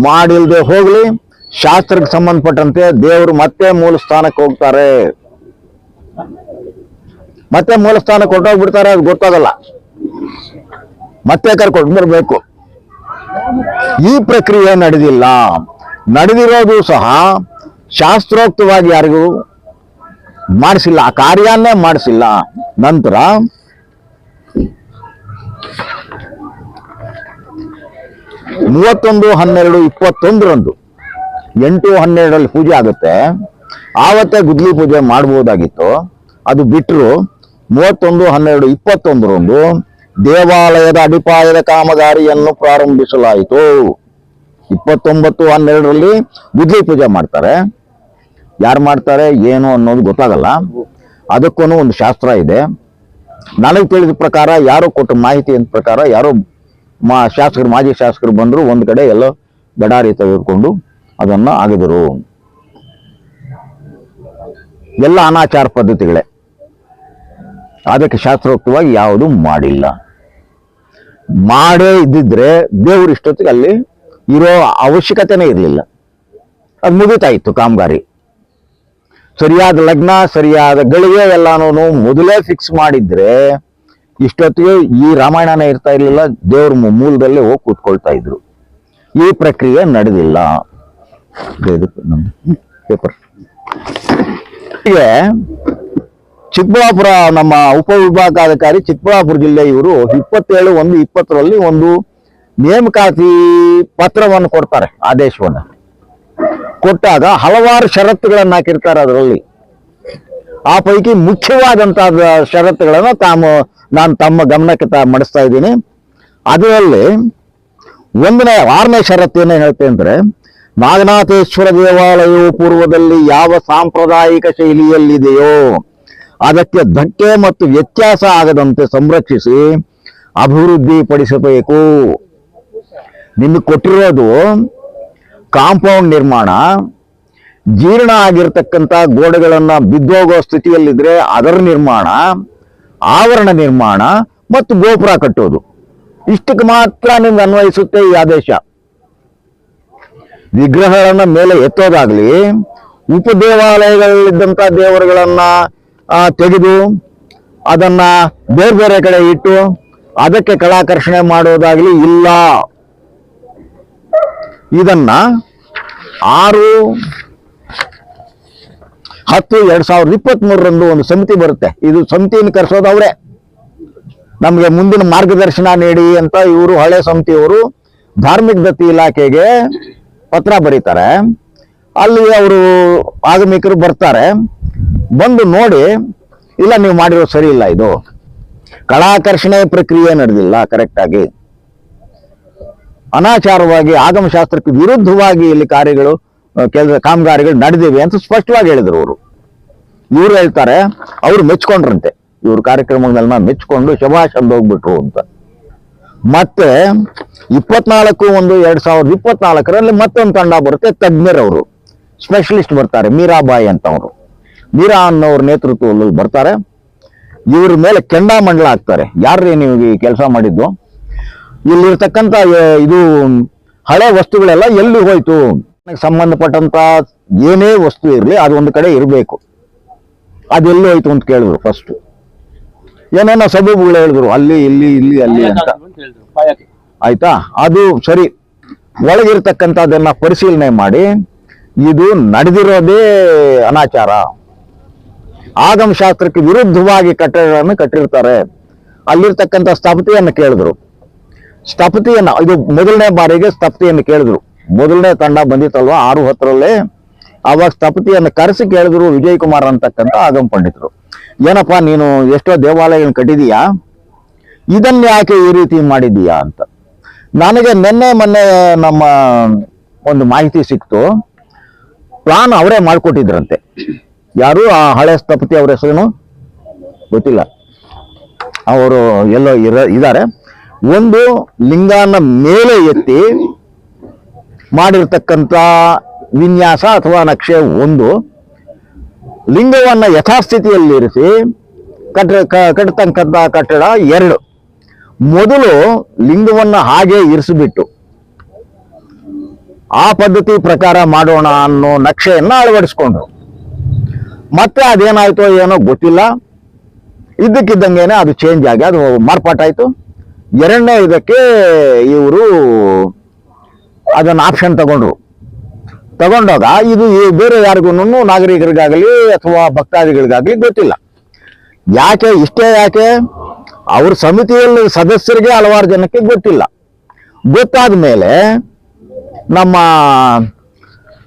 ಮಾಡಿಲ್ದೆ ಹೋಗ್ಲಿ, ಶಾಸ್ತ್ರಕ್ಕೆ ಸಂಬಂಧಪಟ್ಟಂತೆ ದೇವರು ಮತ್ತೆ ಮೂಲ ಸ್ಥಾನಕ್ಕೆ ಹೋಗ್ತಾರೆ. ಮತ್ತೆ ಮೂಲ ಸ್ಥಾನಕ್ಕೆ ಹೊರಟೋಗ್ಬಿಡ್ತಾರೆ, ಅದು ಗೊತ್ತಾಗಲ್ಲ. ಮತ್ತೆ ಕರ್ಕೊಂಡು ಬರಬೇಕು. ಈ ಪ್ರಕ್ರಿಯೆ ನಡೆದಿಲ್ಲ. ನಡೆದಿರೋದು ಸಹ ಶಾಸ್ತ್ರೋಕ್ತವಾಗಿ ಯಾರಿಗೂ ಮಾಡಿಸಿಲ್ಲ, ಆ ಕಾರ್ಯನ್ನೇ ಮಾಡಿಸಿಲ್ಲ. ನಂತರ 31/12/21ರಂದು 8/12ರಲ್ಲಿ ಪೂಜೆ ಆಗುತ್ತೆ. ಆವತ್ತೇ ಗುದ್ಲಿ ಪೂಜೆ ಮಾಡಬಹುದಾಗಿತ್ತು. ಅದು ಬಿಟ್ಟರು 31/12/21ರಂದು ದೇವಾಲಯದ ಅಡಿಪಾಯದ ಕಾಮಗಾರಿಯನ್ನು ಪ್ರಾರಂಭಿಸಲಾಯಿತು. 29/12 ಗುದ್ಲಿ ಪೂಜೆ ಮಾಡ್ತಾರೆ. ಯಾರು ಮಾಡ್ತಾರೆ ಏನು ಅನ್ನೋದು ಗೊತ್ತಾಗಲ್ಲ. ಅದಕ್ಕೂ ಒಂದು ಶಾಸ್ತ್ರ ಇದೆ. ನನಗೆ ತಿಳಿದ ಪ್ರಕಾರ ಯಾರೋ ಕೊಟ್ಟ ಮಾಹಿತಿ ಅಂತ ಪ್ರಕಾರ ಯಾರೋ ಮಾಜಿ ಶಾಸಕರು ಬಂದ್ರು, ಒಂದು ಕಡೆ ಎಲ್ಲೋ ಗಡಾರಿ ತೆಗೆದುಕೊಂಡು ಅದನ್ನ ಆಗಿದರು. ಎಲ್ಲ ಅನಾಚಾರ ಪದ್ಧತಿಗಳೇ, ಅದಕ್ಕೆ ಶಾಸ್ತ್ರೋಕ್ತವಾಗಿ ಯಾವುದು ಮಾಡಿಲ್ಲ. ಮಾಡೇ ಇದ್ದಿದ್ರೆ ದೇವ್ರ ಇಷ್ಟೊತ್ತಿಗೆ ಅಲ್ಲಿ ಇರೋ ಅವಶ್ಯಕತೆನೇ ಇರಲಿಲ್ಲ. ಅದು ಮುಗಿತಾ ಇತ್ತು ಕಾಮಗಾರಿ. ಸರಿಯಾದ ಲಗ್ನ, ಸರಿಯಾದ ಗಳಿಗೆ ಎಲ್ಲಾನು ಮೊದಲೇ ಫಿಕ್ಸ್ ಮಾಡಿದ್ರೆ ಇಷ್ಟೊತ್ತಿಗೆ ಈ ರಾಮಾಯಣನೇ ಇರ್ತಾ ಇರ್ಲಿಲ್ಲ. ದೇವ್ರ ಮೂಲದಲ್ಲೇ ಹೋಗಿ ಕೂತ್ಕೊಳ್ತಾ ಇದ್ರು. ಈ ಪ್ರಕ್ರಿಯೆ ನಡೆದಿಲ್ಲ. ಪೇಪರ್ ಹೀಗೆ ಚಿಕ್ಕಬಳ್ಳಾಪುರ ನಮ್ಮ ಉಪವಿಭಾಗಾಧಿಕಾರಿ ಚಿಕ್ಕಬಳ್ಳಾಪುರ ಜಿಲ್ಲೆ ಇವರು 27/1/20 ಒಂದು ನೇಮಕಾತಿ ಪತ್ರವನ್ನು ಕೊಡ್ತಾರೆ, ಆದೇಶವನ್ನು ಕೊಟ್ಟಾಗ ಹಲವಾರು ಷರತ್ತುಗಳನ್ನು ಹಾಕಿರ್ತಾರೆ. ಅದರಲ್ಲಿ ಆ ಪೈಕಿ ಮುಖ್ಯವಾದಂತಹ ಷರತ್ತುಗಳನ್ನು ನಾನು ತಮ್ಮ ಗಮನಕ್ಕೆ ಮಡಿಸ್ತಾ ಇದ್ದೀನಿ. ಅದರಲ್ಲಿ 6ನೇ ಷರತ್ತು ಏನೇ ಹೇಳ್ತೆ ಅಂದ್ರೆ, ನಾಗನಾಥೇಶ್ವರ ದೇವಾಲಯವು ಪೂರ್ವದಲ್ಲಿ ಯಾವ ಸಾಂಪ್ರದಾಯಿಕ ಶೈಲಿಯಲ್ಲಿದೆಯೋ ಅದಕ್ಕೆ ಧಕ್ಕೆ ಮತ್ತು ವ್ಯತ್ಯಾಸ ಆಗದಂತೆ ಸಂರಕ್ಷಿಸಿ ಅಭಿವೃದ್ಧಿ ಪಡಿಸಬೇಕು. ನಿಮಗೆ ಕೊಟ್ಟಿರೋದು ಕಾಂಪೌಂಡ್ ನಿರ್ಮಾಣ, ಜೀರ್ಣ ಆಗಿರ್ತಕ್ಕಂಥ ಗೋಡೆಗಳನ್ನ ಬಿದ್ದೋಗೋ ಸ್ಥಿತಿಯಲ್ಲಿದ್ರೆ ಅದರ ನಿರ್ಮಾಣ, ಆವರಣ ನಿರ್ಮಾಣ ಮತ್ತು ಗೋಪುರ ಕಟ್ಟೋದು. ಇಷ್ಟಕ್ಕೆ ಮಾತ್ರ ನಿಮ್ಗೆ ಅನ್ವಯಿಸುತ್ತೆ ಈ ಆದೇಶ. ವಿಗ್ರಹಗಳನ್ನ ಮೇಲೆ ಎತ್ತೋದಾಗ್ಲಿ, ಉಪದೇವಾಲಯಗಳಲ್ಲಿದ್ದಂಥ ದೇವರುಗಳನ್ನ ತೆಗೆದು ಅದನ್ನ ಬೇರೆ ಬೇರೆ ಕಡೆ ಇಟ್ಟು ಅದಕ್ಕೆ ಕಲಾಕರ್ಷಣೆ ಮಾಡೋದಾಗ್ಲಿ ಇಲ್ಲ. ಇದನ್ನ 6/10/2023 ಒಂದು ಸಮಿತಿ ಬರುತ್ತೆ. ಇದು ಸಮಿತಿಯನ್ನು ಕರೆಸೋದು ಅವರೇ. ನಮಗೆ ಮುಂದಿನ ಮಾರ್ಗದರ್ಶನ ನೀಡಿ ಅಂತ ಇವರು ಹಳೆ ಸಮಿತಿಯವರು ಧಾರ್ಮಿಕ ದತ್ತಿ ಇಲಾಖೆಗೆ ಪತ್ರ ಬರೀತಾರೆ. ಅಲ್ಲಿ ಅವರು ಆಗಮಿಕರು ಬರ್ತಾರೆ. ಬಂದು ನೋಡಿ, ಇಲ್ಲ ನೀವು ಮಾಡಿರೋದು ಸರಿ ಇಲ್ಲ, ಇದು ಕಲಾಕರ್ಷಣೆ ಪ್ರಕ್ರಿಯೆ ನಡೆದಿಲ್ಲ ಕರೆಕ್ಟ್ ಆಗಿ, ಅನಾಚಾರವಾಗಿ ಆಗಮಶಾಸ್ತ್ರಕ್ಕೆ ವಿರುದ್ಧವಾಗಿ ಇಲ್ಲಿ ಕಾಮಗಾರಿಗಳು ನಡೆದಿವೆ ಅಂತ ಸ್ಪಷ್ಟವಾಗಿ ಹೇಳಿದ್ರು ಅವರು. ಇವ್ರು ಹೇಳ್ತಾರೆ, ಅವ್ರು ಮೆಚ್ಕೊಂಡ್ರಂತೆ, ಇವ್ರ ಕಾರ್ಯಕ್ರಮಗಳನ್ನ ಮೆಚ್ಕೊಂಡು ಶಭಾಷ್ ಅಂತ ಹೋಗ್ಬಿಟ್ರು ಅಂತ. ಮತ್ತೆ 24/1/2024 ಮತ್ತೊಂದು ತಂಡ ಬರುತ್ತೆ, ತಜ್ಞರವರು ಸ್ಪೆಷಲಿಸ್ಟ್ ಬರ್ತಾರೆ, ಮೀರಾಬಾಯಿ ಅಂತ ಅವರು. ಮೀರಾ ಅನ್ನೋರ ನೇತೃತ್ವದಲ್ಲಿ ಬರ್ತಾರೆ. ಇವ್ರ ಮೇಲೆ ಕೆಂಡಾಮಂಡಲ ಹಾಕ್ತಾರೆ. ಯಾರ್ರೀ ನೀವು ಈ ಕೆಲಸ ಮಾಡಿದ್ದು? ಇಲ್ಲಿರ್ತಕ್ಕಂಥ ಇದು ಹಳೆ ವಸ್ತುಗಳೆಲ್ಲ ಎಲ್ಲಿ ಹೋಯ್ತು? ಸಂಬಂಧಪಟ್ಟಂತ ಏನೇ ವಸ್ತು ಇರಲಿ ಅದು ಒಂದು ಕಡೆ ಇರಬೇಕು. ಅದೆಲ್ಲಿ ಹೋಯ್ತು ಅಂತ ಕೇಳಿದ್ರು. ಫಸ್ಟ್ ಏನೇನೋ ಸಬೂಬುಗಳು ಹೇಳಿದ್ರು, ಅಲ್ಲಿ ಇಲ್ಲಿ ಇಲ್ಲಿ ಅಲ್ಲಿ ಅಂತ. ಆಯ್ತಾ? ಅದು ಸರಿ. ಒಳಗಿರ್ತಕ್ಕಂಥದ್ದನ್ನ ಪರಿಶೀಲನೆ ಮಾಡಿ ಇದು ನಡೆದಿರೋದೇ ಅನಾಚಾರ, ಆಗಮಶಾಸ್ತ್ರಕ್ಕೆ ವಿರುದ್ಧವಾಗಿ ಕಟ್ಟಡಗಳನ್ನು ಕಟ್ಟಿರ್ತಾರೆ. ಅಲ್ಲಿರ್ತಕ್ಕಂಥ ಸ್ಥಪತಿಯನ್ನು ಕೇಳಿದ್ರು. ಸ್ಥಪತಿಯನ್ನ, ಇದು ಮೊದಲನೇ ಬಾರಿಗೆ ಸ್ಥಪತಿಯನ್ನು ಕೇಳಿದ್ರು. ಮೊದಲನೇ ತಂಡ ಬಂದಿತ್ತಲ್ವಾ 6/10 ಆವಾಗ ಸ್ಥಪತಿಯನ್ನು ಕರೆಸಿ ಕೇಳಿದ್ರು. ವಿಜಯ್ ಕುಮಾರ್ ಅಂತಕ್ಕಂಥ ಆಗಮ ಪಂಡಿತರು, ಏನಪ್ಪಾ ನೀನು ಎಷ್ಟೋ ದೇವಾಲಯಗಳನ್ನು ಕಟ್ಟಿದೀಯಾ, ಇದನ್ನ ಯಾಕೆ ಈ ರೀತಿ ಮಾಡಿದೀಯಾ ಅಂತ. ನನಗೆ ಮೊನ್ನೆ ನಮ್ಮ ಒಂದು ಮಾಹಿತಿ ಸಿಕ್ತು. ಪ್ಲಾನ್ ಅವರೇ ಮಾಡಿಕೊಟ್ಟಿದ್ರಂತೆ. ಯಾರು? ಆ ಹಳೆ ಸ್ಥಪತಿ ಅವರ ಹೆಸರೇನು ಗೊತ್ತಿಲ್ಲ, ಅವರು ಎಲ್ಲೋ ಇದ್ದಾರೆ. ಒಂದು ಲಿಂಗನ ಮೇಲೆ ಎತ್ತಿ ಮಾಡಿರ್ತಕ್ಕಂಥ ವಿನ್ಯಾಸ ಅಥವಾ ನಕ್ಷೆ, ಒಂದು ಲಿಂಗವನ್ನ ಯಥಾಸ್ಥಿತಿಯಲ್ಲಿ ಇರಿಸಿ ಕಟ್ಟತಕ್ಕಂಥ ಕಟ್ಟಡ, 2 ಮೊದಲು ಲಿಂಗವನ್ನ ಹಾಗೆ ಇರಿಸಿಬಿಟ್ಟು ಆ ಪದ್ಧತಿ ಪ್ರಕಾರ ಮಾಡೋಣ ಅನ್ನೋ ನಕ್ಷೆಯನ್ನ ಅಳವಡಿಸ್ಕೊಂಡ್ರು. ಮತ್ತೆ ಅದೇನಾಯ್ತೋ ಏನೋ ಗೊತ್ತಿಲ್ಲ, ಇದ್ದಕ್ಕಿದ್ದಂಗೆನೆ ಅದು ಚೇಂಜ್ ಆಗಿ ಅದು ಮಾರ್ಪಾಟಾಯ್ತು. 2ನೇ ಇದಕ್ಕೆ ಇವರು ಅದನ್ನ ಆಪ್ಷನ್ ತಗೊಂಡಾಗ ಇದು ಬೇರೆ ಯಾರಿಗೂ, ನಾಗರಿಕರಿಗಾಗಲಿ ಅಥವಾ ಭಕ್ತಾದಿಗಳಿಗಾಗಲಿ ಗೊತ್ತಿಲ್ಲ. ಇಷ್ಟೇ ಯಾಕೆ ಅವ್ರ ಸಮಿತಿಯಲ್ಲಿ ಸದಸ್ಯರಿಗೆ ಹಲವಾರು ಜನಕ್ಕೆ ಗೊತ್ತಿಲ್ಲ. ಗೊತ್ತಾದ ಮೇಲೆ ನಮ್ಮ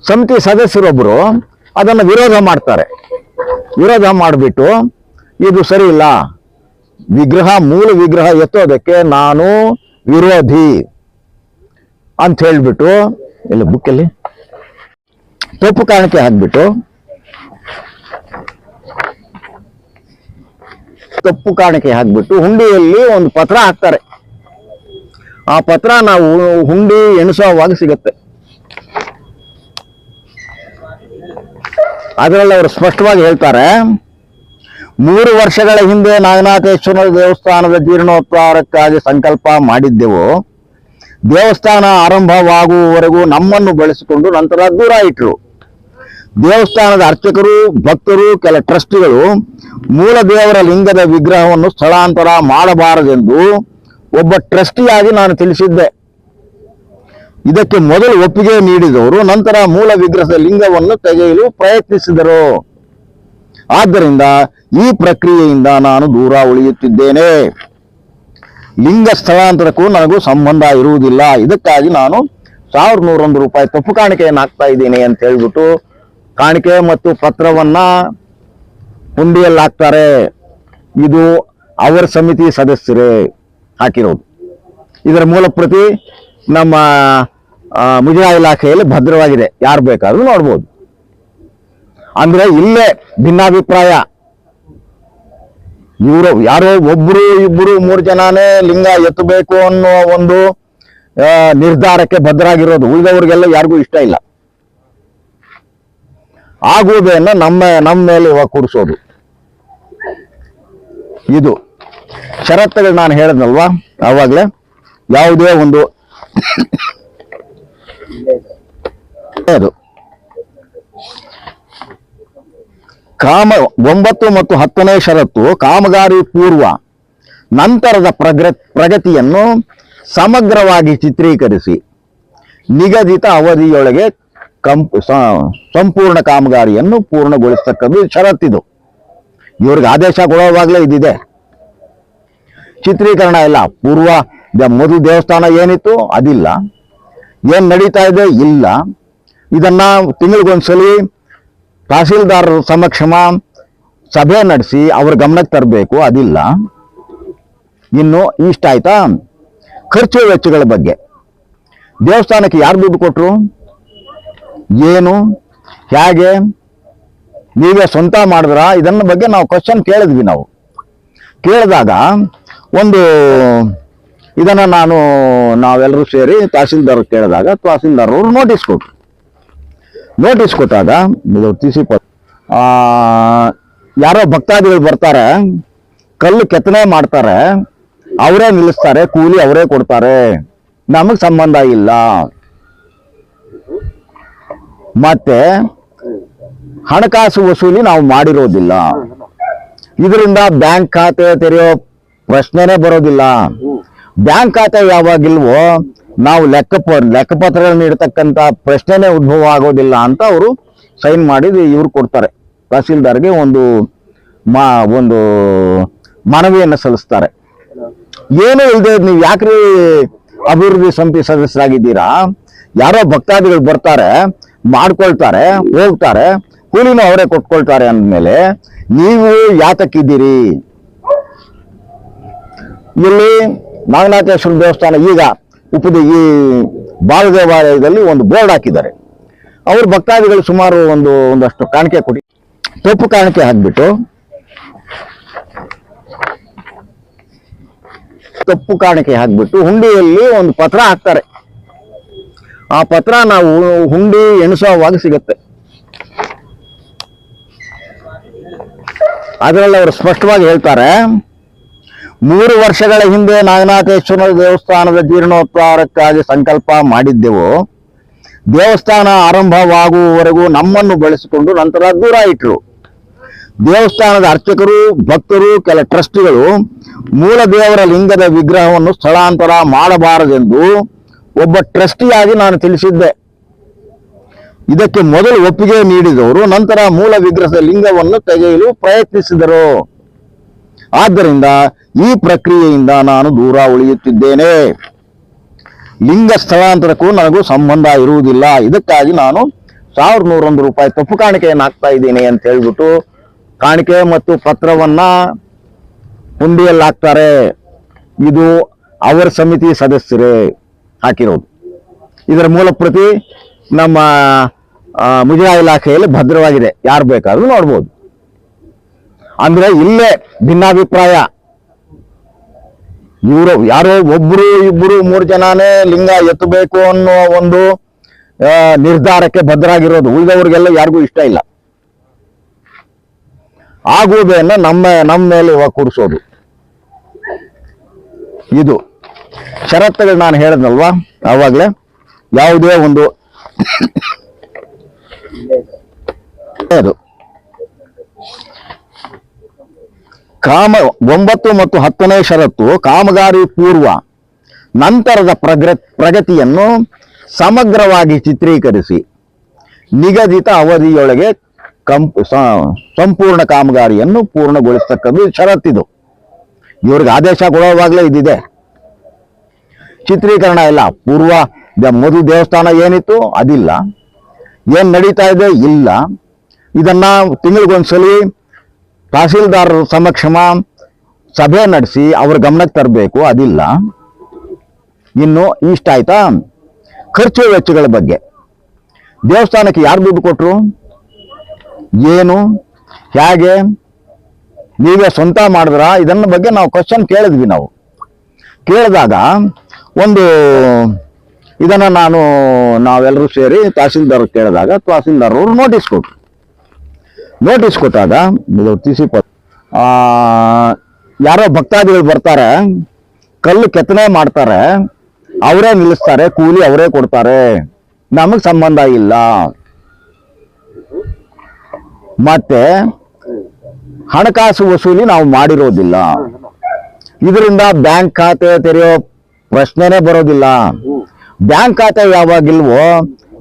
ಸಮಿತಿ ಸದಸ್ಯರೊಬ್ಬರು ಅದನ್ನು ವಿರೋಧ ಮಾಡ್ತಾರೆ. ವಿರೋಧ ಮಾಡಿಬಿಟ್ಟು ಇದು ಸರಿ ಇಲ್ಲ, ಮೂಲ ವಿಗ್ರಹ ಎತ್ತೋದಕ್ಕೆ ನಾನು ವಿರೋಧಿ ಅಂತ ಹೇಳ್ಬಿಟ್ಟು ಎಲ್ಲ ಬುಕ್ಕಲ್ಲಿ ತಪ್ಪು ಕಾಣಿಕೆ ಹಾಕ್ಬಿಟ್ಟು ಹುಂಡಿಯಲ್ಲಿ ಒಂದು ಪತ್ರ ಹಾಕ್ತಾರೆ. ಆ ಪತ್ರ ನಾವು ಹುಂಡಿ ಎಣಿಸುವಾಗ ಸಿಗುತ್ತೆ. ಅದರಲ್ಲಿ ಅವರು ಸ್ಪಷ್ಟವಾಗಿ ಹೇಳ್ತಾರೆ, 3 ವರ್ಷಗಳ ಹಿಂದೆ ನಾಗನಾಥೇಶ್ವರ ದೇವಸ್ಥಾನದ ಜೀರ್ಣೋದ್ಧಾರಕ್ಕಾಗಿ ಸಂಕಲ್ಪ ಮಾಡಿದ್ದೆವು. ದೇವಸ್ಥಾನ ಆರಂಭವಾಗುವವರೆಗೂ ನಮ್ಮನ್ನು ಬಳಸಿಕೊಂಡು ನಂತರ ದೂರ ಇಟ್ಟರು. ದೇವಸ್ಥಾನದ ಅರ್ಚಕರು, ಭಕ್ತರು, ಕೆಲ ಟ್ರಸ್ಟಿಗಳು ಮೂಲ ದೇವರ ಲಿಂಗದ ವಿಗ್ರಹವನ್ನು ಸ್ಥಳಾಂತರ ಮಾಡಬಾರದೆಂದು ಒಬ್ಬ ಟ್ರಸ್ಟಿಯಾಗಿ ನಾನು ತಿಳಿಸಿದ್ದೆ. ಇದಕ್ಕೆ ಮೊದಲು ಒಪ್ಪಿಗೆ ನೀಡಿದವರು ನಂತರ ಮೂಲ ವಿಗ್ರಹದ ಲಿಂಗವನ್ನು ತೆಗೆಯಲು ಪ್ರಯತ್ನಿಸಿದರು. ಆದ್ದರಿಂದ ಈ ಪ್ರಕ್ರಿಯೆಯಿಂದ ನಾನು ದೂರ ಉಳಿಯುತ್ತಿದ್ದೇನೆ. ಲಿಂಗ ಸ್ಥಳಾಂತರಕ್ಕೂ ನನಗೂ ಸಂಬಂಧ ಇರುವುದಿಲ್ಲ. ಇದಕ್ಕಾಗಿ ನಾನು 1101 ರೂಪಾಯಿ ತಪ್ಪು ಕಾಣಿಕೆಯನ್ನು ಹಾಕ್ತಾ ಇದ್ದೀನಿ ಅಂತ ಹೇಳ್ಬಿಟ್ಟು ಕಾಣಿಕೆ ಮತ್ತು ಪತ್ರವನ್ನ ಹುಂಡಿಯಲ್ಲಿ ಹಾಕ್ತಾರೆ. ಇದು ಅವರ ಸಮಿತಿ ಸದಸ್ಯರೇ ಹಾಕಿರೋದು. ಇದರ ಮೂಲ ಪ್ರತಿ ನಮ್ಮ ಮುಜರಾಯಿ ಇಲಾಖೆಯಲ್ಲಿ ಭದ್ರವಾಗಿದೆ, ಯಾರು ಬೇಕಾದ್ರೂ ನೋಡ್ಬೋದು. ಅಂದ್ರೆ ಇಲ್ಲೇ ಭಿನ್ನಾಭಿಪ್ರಾಯ. ಇವರು ಯಾರೋ ಒಬ್ರು ಇಬ್ರು 3 ಜನನೇ ಲಿಂಗ ಎತ್ತಬೇಕು ಅನ್ನೋ ಒಂದು ನಿರ್ಧಾರಕ್ಕೆ ಭದ್ರಾಗಿರೋದು. ಉಳಿದವ್ರಿಗೆಲ್ಲ ಯಾರಿಗೂ ಇಷ್ಟ ಇಲ್ಲ. ಆಗುವುದನ್ನು ನಮ್ಮ ಮೇಲೆ ಇವಾಗ ಕೂಡಿಸೋದು. ಇದು ಷರತ್ತುಗಳು ನಾನು ಹೇಳಿದ್ನಲ್ವಾ ಆವಾಗಲೇ. ಯಾವುದೇ ಒಂದು ಅದು 9 ಮತ್ತು 10ನೇ ಷರತ್ತು ಕಾಮಗಾರಿ ಪೂರ್ವ ನಂತರದ ಪ್ರಗತಿಯನ್ನು ಸಮಗ್ರವಾಗಿ ಚಿತ್ರೀಕರಿಸಿ ನಿಗದಿತ ಅವಧಿಯೊಳಗೆ ಸಂಪೂರ್ಣ ಕಾಮಗಾರಿಯನ್ನು ಪೂರ್ಣಗೊಳಿಸತಕ್ಕದ್ದು ಷರತ್ತಿದು. ಇವ್ರಿಗೆ ಆದೇಶ ಕೊಡುವಾಗಲೇ ಇದಿದೆ. ಚಿತ್ರೀಕರಣ ಇಲ್ಲ. ಪೂರ್ವ ಮೊದಲು ದೇವಸ್ಥಾನ ಏನಿತ್ತು ಅದಿಲ್ಲ, ಏನ್ ನಡೀತಾ ಇದೆ ಇಲ್ಲ. ಇದನ್ನ ತಿಂಗಳಿಗೊಂದ್ಸಲಿ ತಹಸೀಲ್ದಾರರ ಸಮಕ್ಷಮ ಸಭೆ ನಡೆಸಿ ಅವ್ರ ಗಮನಕ್ಕೆ ತರಬೇಕು, ಅದಿಲ್ಲ. ಇನ್ನು ಇಷ್ಟ ಆಯ್ತಾ? ಖರ್ಚು ವೆಚ್ಚಗಳ ಬಗ್ಗೆ ದೇವಸ್ಥಾನಕ್ಕೆ ಯಾರು ದುಡ್ಡು ಕೊಟ್ರು, ಏನು, ಹೇಗೆ, ನೀವೇ ಸ್ವಂತ ಮಾಡಿದ್ರ? ಇದನ್ನ ಬಗ್ಗೆ ನಾವು ಕ್ವಶನ್ ಕೇಳಿದ್ವಿ. ನಾವು ಕೇಳಿದಾಗ ಒಂದು ಇದನ್ನ ನಾವೆಲ್ಲರೂ ಸೇರಿ ತಹಸೀಲ್ದಾರ್ ಕೇಳಿದಾಗ ತಹಸೀಲ್ದಾರವರು ನೋಟಿಸ್ ಕೊಟ್ಟಾಗ ಯಾರೋ ಭಕ್ತಾದಿಗಳು ಬರ್ತಾರೆ, ಕಲ್ಲು ಕೆತ್ತನೆ ಮಾಡ್ತಾರೆ, ಅವರೇ ನಿಲ್ಲಿಸ್ತಾರೆ, ಕೂಲಿ ಅವರೇ ಕೊಡ್ತಾರೆ, ನಮಗ್ ಸಂಬಂಧ ಇಲ್ಲ. ಮತ್ತೆ ಹಣಕಾಸು ವಸೂಲಿ ನಾವು ಮಾಡಿರೋದಿಲ್ಲ. ಇದರಿಂದ ಬ್ಯಾಂಕ್ ಖಾತೆ ತೆರೆಯೋ ಪ್ರಶ್ನೆನೇ ಬರೋದಿಲ್ಲ. ಬ್ಯಾಂಕ್ ಖಾತೆ ಯಾವಾಗಿಲ್ವೋ ನಾವು ಲೆಕ್ಕಪತ್ರಗಳನ್ನ ಇಡ್ತಕ್ಕಂಥ ಪ್ರಶ್ನೆನೇ ಉದ್ಭವ ಆಗೋದಿಲ್ಲ ಅಂತ ಅವರು ಸೈನ್ ಮಾಡಿ ಇವ್ರು ಕೊಡ್ತಾರೆ. ತಹಸೀಲ್ದಾರ್ಗೆ ಒಂದು ಮನವಿಯನ್ನು ಸಲ್ಲಿಸ್ತಾರೆ. ಏನೂ ಇಲ್ಲದೆ ನೀವು ಯಾಕ್ರಿ ಅಭಿವೃದ್ಧಿ ಸಮಿತಿ ಸದಸ್ಯರಾಗಿದ್ದೀರಾ? ಯಾರೋ ಭಕ್ತಾದಿಗಳು ಬರ್ತಾರೆ, ಮಾಡ್ಕೊಳ್ತಾರೆ, ಹೋಗ್ತಾರೆ, ಕೂಲಿನೂ ಅವರೇ ಕೊಟ್ಕೊಳ್ತಾರೆ ಅಂದಮೇಲೆ ನೀವು ಯಾತಕ್ಕಿದ್ದೀರಿ? ಇಲ್ಲಿ ನಾಗನಾಥೇಶ್ವರ ದೇವಸ್ಥಾನ ಈಗ ಈ ಬಾಲದೇವಾಲಯದಲ್ಲಿ ಒಂದು ಬೋರ್ಡ್ ಹಾಕಿದ್ದಾರೆ. ಅವ್ರ ಭಕ್ತಾದಿಗಳು ಸುಮಾರು ಒಂದಷ್ಟು ಕಾಣಿಕೆ ಕೊಡಿ, ತಪ್ಪು ಕಾಣಿಕೆ ಹಾಕ್ಬಿಟ್ಟು ಹುಂಡಿಯಲ್ಲಿ ಒಂದು ಪತ್ರ ಹಾಕ್ತಾರೆ. ಆ ಪತ್ರ ನಾವು ಹುಂಡಿ ಎಣಿಸುವಾಗ ಸಿಗುತ್ತೆ. ಅದರಲ್ಲಿ ಅವರು ಸ್ಪಷ್ಟವಾಗಿ ಹೇಳ್ತಾರೆ, 3 ವರ್ಷಗಳ ಹಿಂದೆ ನಾಗನಾಥೇಶ್ವರ ದೇವಸ್ಥಾನದ ಜೀರ್ಣೋದ್ಧಾರಕ್ಕಾಗಿ ಸಂಕಲ್ಪ ಮಾಡಿದ್ದೆವು. ದೇವಸ್ಥಾನ ಆರಂಭವಾಗುವವರೆಗೂ ನಮ್ಮನ್ನು ಬಳಸಿಕೊಂಡು ನಂತರ ದೂರ ಇಟ್ಟರು. ದೇವಸ್ಥಾನದ ಅರ್ಚಕರು, ಭಕ್ತರು, ಕೆಲ ಟ್ರಸ್ಟಿಗಳು ಮೂಲ ದೇವರ ಲಿಂಗದ ವಿಗ್ರಹವನ್ನು ಸ್ಥಳಾಂತರ ಮಾಡಬಾರದೆಂದು ಒಬ್ಬ ಟ್ರಸ್ಟಿಯಾಗಿ ನಾನು ತಿಳಿಸಿದ್ದೆ. ಇದಕ್ಕೆ ಮೊದಲು ಒಪ್ಪಿಗೆ ನೀಡಿದವರು ನಂತರ ಮೂಲ ವಿಗ್ರಹದ ಲಿಂಗವನ್ನು ತೆಗೆಯಲು ಪ್ರಯತ್ನಿಸಿದರು. ಆದ್ದರಿಂದ ಈ ಪ್ರಕ್ರಿಯೆಯಿಂದ ನಾನು ದೂರ ಉಳಿಯುತ್ತಿದ್ದೇನೆ. ಲಿಂಗ ಸ್ಥಳಾಂತರಕ್ಕೂ ನನಗೂ ಸಂಬಂಧ ಇರುವುದಿಲ್ಲ. ಇದಕ್ಕಾಗಿ ನಾನು 1101 ರೂಪಾಯಿ ತಪ್ಪು ಕಾಣಿಕೆಯನ್ನು ಹಾಕ್ತಾ ಇದ್ದೀನಿ ಅಂತ ಹೇಳ್ಬಿಟ್ಟು ಕಾಣಿಕೆ ಮತ್ತು ಪತ್ರವನ್ನ ಹುಂಡಿಯಲ್ಲಿ ಹಾಕ್ತಾರೆ. ಇದು ಅವರ ಸಮಿತಿ ಸದಸ್ಯರೇ ಹಾಕಿರೋದು. ಇದರ ಮೂಲ ಪ್ರತಿ ನಮ್ಮ ಮುಜರಾಯಿ ಇಲಾಖೆಯಲ್ಲಿ ಭದ್ರವಾಗಿದೆ, ಯಾರು ಬೇಕಾದ್ರೂ ನೋಡ್ಬೋದು. ಅಂದ್ರೆ ಇಲ್ಲೇ ಭಿನ್ನಾಭಿಪ್ರಾಯ. ಇವರು ಯಾರೋ ಒಬ್ರು ಇಬ್ರು 3 ಜನನೇ ಲಿಂಗ ಎತ್ತಬೇಕು ಅನ್ನೋ ಒಂದು ನಿರ್ಧಾರಕ್ಕೆ ಬದ್ಧರಾಗಿರೋದು. ಉಳಿದವರಿಗೆಲ್ಲ ಯಾರಿಗೂ ಇಷ್ಟ ಇಲ್ಲ. ಆಗುವುದನ್ನ ನಮ್ಮ ಮೇಲೆ ಇವಾಗ ಕೂರಿಸೋದು. ಇದು ಷರತ್ತುಗಳು ನಾನು ಹೇಳಿದ್ನಲ್ವಾ ಆವಾಗಲೇ. ಯಾವುದೇ ಒಂದು ಅದು 9 ಮತ್ತು 10ನೇ ಷರತ್ತು ಕಾಮಗಾರಿ ಪೂರ್ವ ನಂತರದ ಪ್ರಗತಿಯನ್ನು ಸಮಗ್ರವಾಗಿ ಚಿತ್ರೀಕರಿಸಿ ನಿಗದಿತ ಅವಧಿಯೊಳಗೆ ಸಂಪೂರ್ಣ ಕಾಮಗಾರಿಯನ್ನು ಪೂರ್ಣಗೊಳಿಸ್ತಕ್ಕದ್ದು ಷರತ್ತಿದು. ಇವ್ರಿಗೆ ಆದೇಶ ಕೊಡುವಾಗಲೇ ಇದಿದೆ. ಚಿತ್ರೀಕರಣ ಇಲ್ಲ. ಪೂರ್ವ ಮೊದಲು ದೇವಸ್ಥಾನ ಏನಿತ್ತು ಅದಿಲ್ಲ, ಏನ್ ನಡೀತಾ ಇದೆ ಇಲ್ಲ. ಇದನ್ನ ತಿಂಗಳಿಗೊಂದ್ಸಲಿ ತಹಸೀಲ್ದಾರ್ ಸಮಕ್ಷಮ ಸಭೆ ನಡೆಸಿ ಅವ್ರ ಗಮನಕ್ಕೆ ತರಬೇಕು, ಅದಿಲ್ಲ. ಇನ್ನು ಇಷ್ಟ ಆಯ್ತಾ? ಖರ್ಚು ವೆಚ್ಚಗಳ ಬಗ್ಗೆ ದೇವಸ್ಥಾನಕ್ಕೆ ಯಾರು ದುಡ್ಡು ಕೊಟ್ರು, ಏನು, ಹೇಗೆ, ನೀವೇ ಸ್ವಂತ ಮಾಡಿದ್ರ? ಇದನ್ನ ಬಗ್ಗೆ ನಾವು ಕ್ವಶನ್ ಕೇಳಿದ್ವಿ. ನಾವು ಕೇಳಿದಾಗ ಒಂದು ಇದನ್ನ ನಾವೆಲ್ಲರೂ ಸೇರಿ ತಹಸೀಲ್ದಾರ್ ಕೇಳಿದಾಗ ತಹಸೀಲ್ದಾರ್ ಅವರು ನೋಟಿಸ್ ಕೊಟ್ಟಾಗ ಯಾರೋ ಭಕ್ತಾದಿಗಳು ಬರ್ತಾರೆ, ಕಲ್ಲು ಕೆತ್ತನೆ ಮಾಡ್ತಾರೆ, ಅವರೇ ನಿಲ್ಲಿಸ್ತಾರೆ, ಕೂಲಿ ಅವರೇ ಕೊಡ್ತಾರೆ, ನಮಗ್ ಸಂಬಂಧ ಇಲ್ಲ. ಮತ್ತೆ ಹಣಕಾಸು ವಸೂಲಿ ನಾವು ಮಾಡಿರೋದಿಲ್ಲ. ಇದರಿಂದ ಬ್ಯಾಂಕ್ ಖಾತೆ ತೆರೆಯೋ ಪ್ರಶ್ನೆನೇ ಬರೋದಿಲ್ಲ. ಬ್ಯಾಂಕ್ ಖಾತೆ ಯಾವಾಗಿಲ್ವೋ